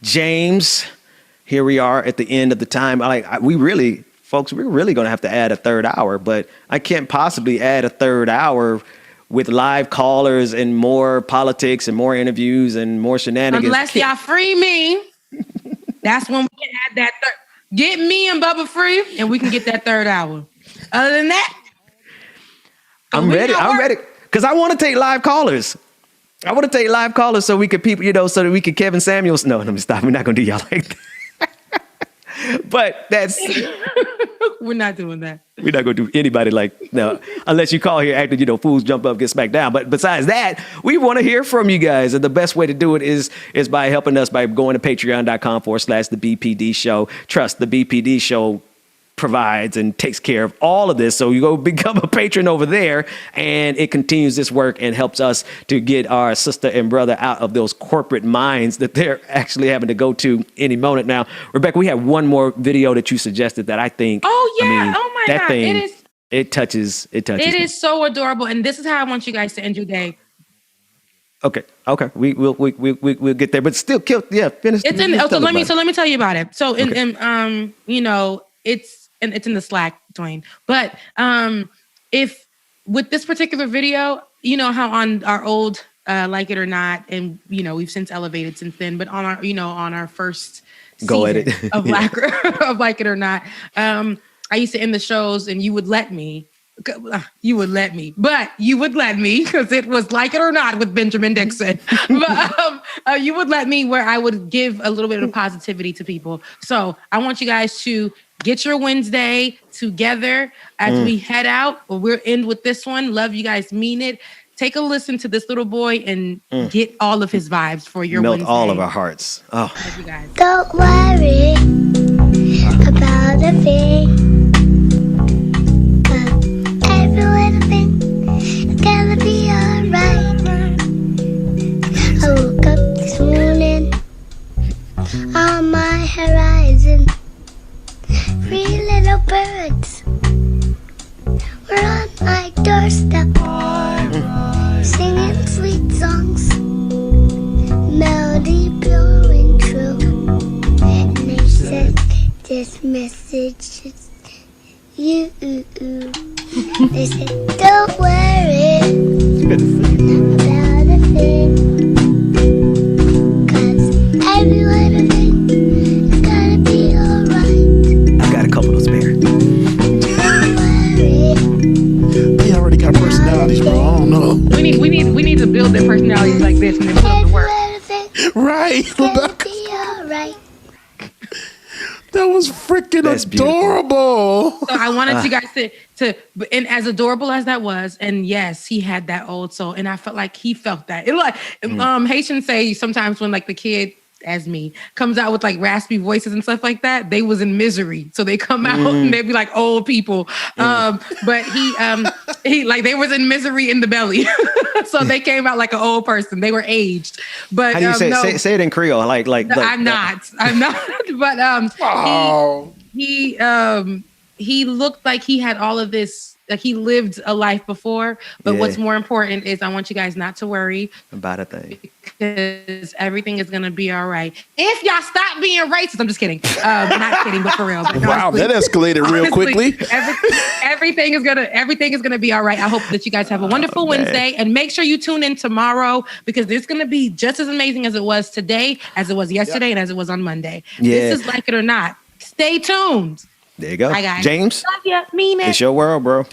James, here we are at the end of the time. We're really going to have to add a third hour, but I can't possibly add a third hour with live callers and more politics and more interviews and more shenanigans. Unless y'all free me, that's when we can add that third. Get me and Bubba free, and we can get that third hour. Other than that, I'm ready. Because I want to take live callers. So we could so that we could Kevin Samuels. No, let me stop. We're not going to do y'all like that. But that's we're not doing that. We're not going to do anybody unless you call here acting, fools jump up, get smacked down. But besides that, we want to hear from you guys. And the best way to do it is by helping us by going to patreon.com/the BPD show. Trust the BPD show provides and takes care of all of this. So you go become a patron over there, and it continues this work and helps us to get our sister and brother out of those corporate minds that they're actually having to go to any moment. Now, Rebecca, we have one more video that you suggested that I think, oh my that God. thing, it touches. It is so adorable. And this is how I want you guys to end your day. Okay. We'll get there, but still, finish. It's in. So let me tell you about it. So it's in the Slack, Dwayne. But if with this particular video, you know how on our old Like It or Not, and we've since elevated since then, but on our first season of Like It or Not, I used to end the shows, and you would let me because it was Like It or Not with Benjamin Dixon. But you would let me where I would give a little bit of positivity to people. So I want you guys to get your Wednesday together as we head out. We'll end with this one. Love you guys, mean it. Take a listen to this little boy and get all of his vibes for your Melt Wednesday. all of our hearts. Oh. Love you guys. Don't worry about a thing. Every little thing is gonna be alright. I woke up this morning on my horizon. 3 little birds were on my doorstep, singing sweet songs, melody blowing through. And they said, this message is you. They said, don't worry about a thing, 'cause every little thing is gonna be alright. I got a couple of spare. They already got personalities, bro. I don't know. We need to build their personalities like this and then put them to work. Right. Be alright. That was freaking adorable. So I wanted you guys to, and as adorable as that was, and yes, he had that old soul, and I felt like he felt that. It like Haitians say sometimes when like the kid, as me, comes out with like raspy voices and stuff like that, they was in misery, so they come out and they be like old people. But he like they was in misery in the belly, so they came out like an old person. They were aged. But how do you say it in Creole? Like I'm not. But he looked like he had all of this. Like he lived a life before, but what's more important is I want you guys not to worry about a thing, because everything is gonna be all right. If y'all stop being racist, I'm just kidding. Not kidding, but for real. But wow, that escalated real quickly. Everything is gonna be all right. I hope that you guys have a wonderful Wednesday, and make sure you tune in tomorrow because it's gonna be just as amazing as it was today, as it was yesterday, and as it was on Monday. This is Like It or Not. Stay tuned. There you go. Bye, guys. James, love ya, mean it. It's your world, bro.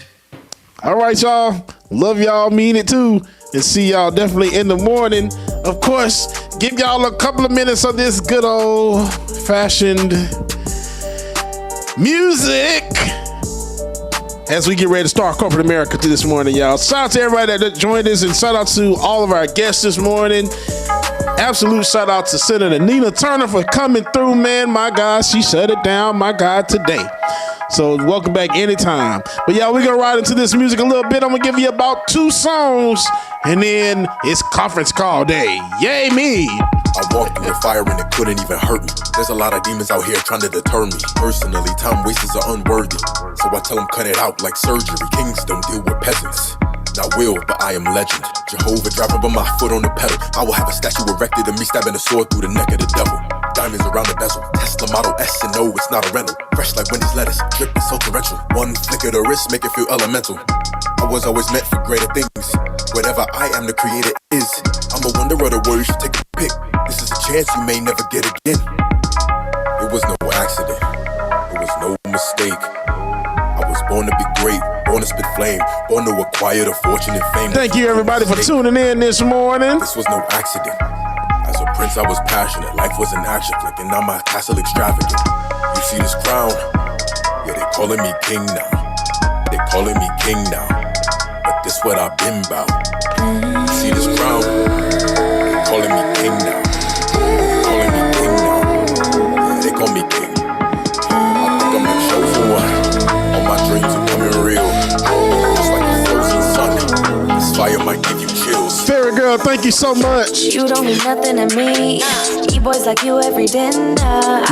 All right, y'all. Love y'all, mean it too. And see y'all definitely in the morning. Of course, give y'all a couple of minutes of this good old fashioned music as we get ready to start corporate America this morning, y'all. Shout out to everybody that joined us, and shout out to all of our guests this morning. Absolute shout out to Senator Nina Turner for coming through, man. My God, she shut it down, my God, today. So welcome back anytime. But y'all, we're going to ride into this music a little bit. I'm going to give you about 2 songs, and then it's conference call day. Yay me. I walked through the fire and it couldn't even hurt me. There's a lot of demons out here trying to deter me. Personally, time wasters are unworthy, so I tell them cut it out like surgery. Kings don't deal with peasants. Not will, but I am legend. Jehovah driving with my foot on the pedal. I will have a statue erected of me stabbing a sword through the neck of the devil. Diamonds around the bezel. Tesla Model S and no, it's not a rental. Fresh like Wendy's lettuce, drip is so torrential. One flick of the wrist, make it feel elemental. I was always meant for greater things. Whatever I am, the creator is. I'm a wonder of the world, you should take a pick. This is a chance you may never get again. It was no accident. It was no mistake. I was born to be great, born to spit flame, born to acquire the fortune and fame. Thank you everybody for tuning in this morning. This was no accident. As a prince I was passionate, life was an action flick, and now my castle extravagant. You see this crown? Yeah, they calling me king now. They calling me king now. But this what I've been about. You see this crown? They calling me king now. They calling me king now. Yeah, they call me king. I think I'm the chosen one. girl. Thank you so much. You don't mean nothing to me. E-boys like you every dinner.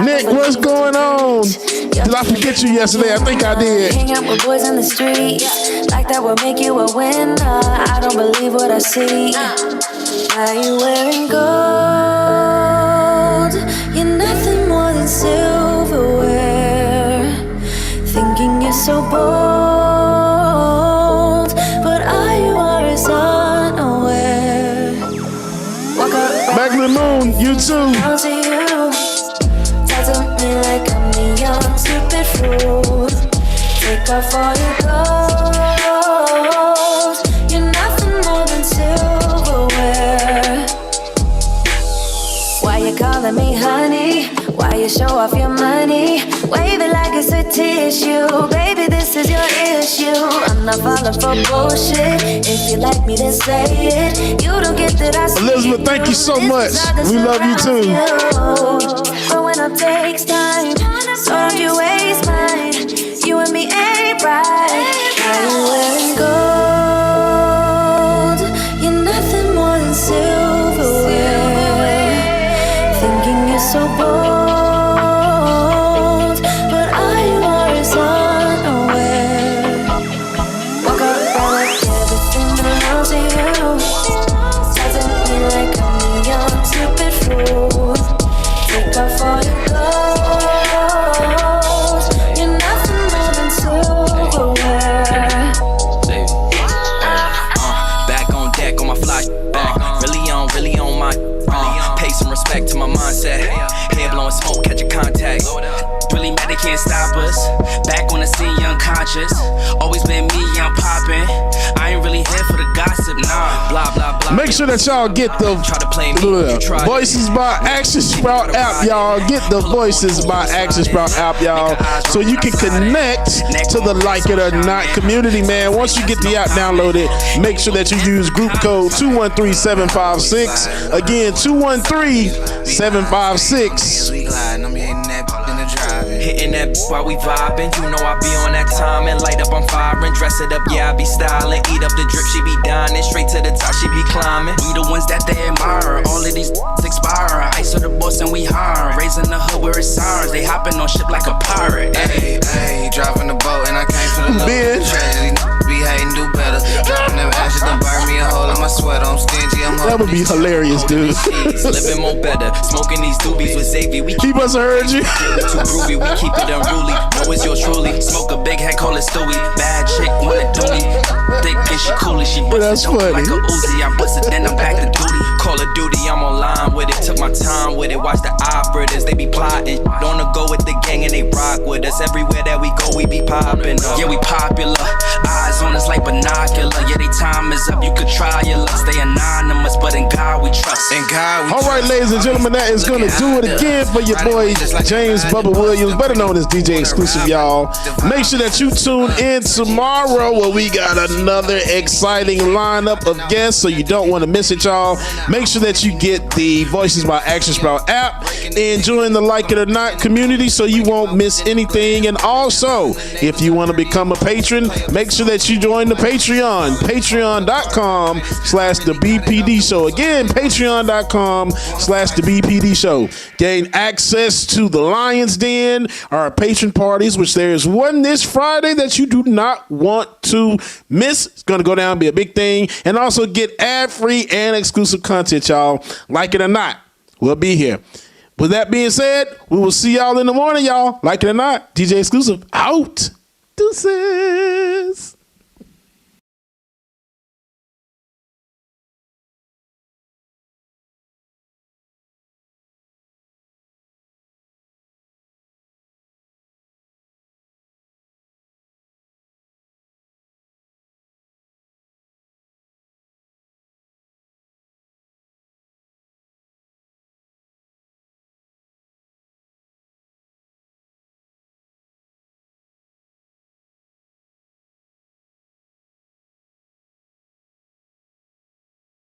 Nick, what's going on? Did I forget you yesterday? I think I did. Hang out with boys in the streets. Like that will make you a winner. I don't believe what I see. Why you wearing gold? You're nothing more than silverware. Thinking you're so bold, but all you are is unaware. Walk up back to the moon, you too. Talk to me like I'm the young stupid fool. Take off all your clothes. You're nothing more than silverware. Why you calling me honey? Why you show off your money? Wave it like it's a tissue. Baby, this is your issue. I'm not falling for bullshit. If you like me, then say it. You don't get that I see. Elizabeth, thank you so much. We love you too. Growing up takes time, so don't you waste mine. You and me ain't right. Why you wearing gold? You're nothing more than silverware. Thinking you're so bold, but all you are is unaware. Walk around like everything belongs to you. Talk to me like I'm a young stupid fool. Take off all your clothes. You're nothing more than silverware. Back on deck on my fly. Really on my. Pay some respect to my mindset. Head blowing smoke, catch a contact. Really mad they can't stop us. Back on the scene, unconscious. Always been me, I'm popping. I ain't really here for the gossip, nah. Blah blah blah. Make sure that y'all get the Voices by Action Sprout app, y'all. Get the Voices by Action Sprout app, y'all, so you can connect to the Like It or Not community, man. Once you get the app downloaded, make sure that you use group code 213756. Again, 213756. Hitting that while we vibing, you know I be on that time and light up, I'm firing, dress it up, yeah I be styling, eat up the drip, she be dining, straight to the top, she be climbing. We the ones that they admire, all of these expire. Ice of the boss and we hire, raising the hood where it's sirens, they hopping on ship like a pirate. Hey, driving the boat and I came for the loot. Tragedy, be hating, do better. Dropping them ashes, don't burn me a hole in my sweater. I'm stingy, I'm that would be hilarious, dude. Living more better, smoking these doobies with Xavier. He must have heard you. Too groovy, we keep it unruly. Know it's yours truly. Smoke a big head, call it Stewie. Bad chick, wanna do me. Thick and she coolly, she bust it like a Uzi. I bust it, then I'm back to duty. Call of Duty, I'm online with it. Took my time with it. Watch the operators, they be plotting. Don't go with the gang and they rock with us. Everywhere that we go, we be popping up. Yeah, we popular. Eyes on us like binocular. Yeah, they time is up. You could try your luck. Stay anonymous, but in God we trust. In God we trust. All right, ladies and gentlemen, that is gonna do it again for your boy James Bubba Williams, better known as DJ Exclusive, y'all. Make sure that you tune in tomorrow where we got another exciting lineup of guests, so you don't want to miss it, y'all. Make sure that you get the Voices by Action Sprout app and join the Like It or Not community so you won't miss anything. And also, if you want to become a patron, make sure that you join the Patreon, patreon.com/the BPD show. Again, patreon.com/the BPD show. Gain access to the Lion's Den, our patron parties, which there is one this Friday that you do not want to miss. It's going to go down and be a big thing. And also get ad-free and exclusive content, y'all. Like it or not, we'll be here. With that being said, we will see y'all in the morning, y'all. Like it or not, DJ Exclusive out. Deuces.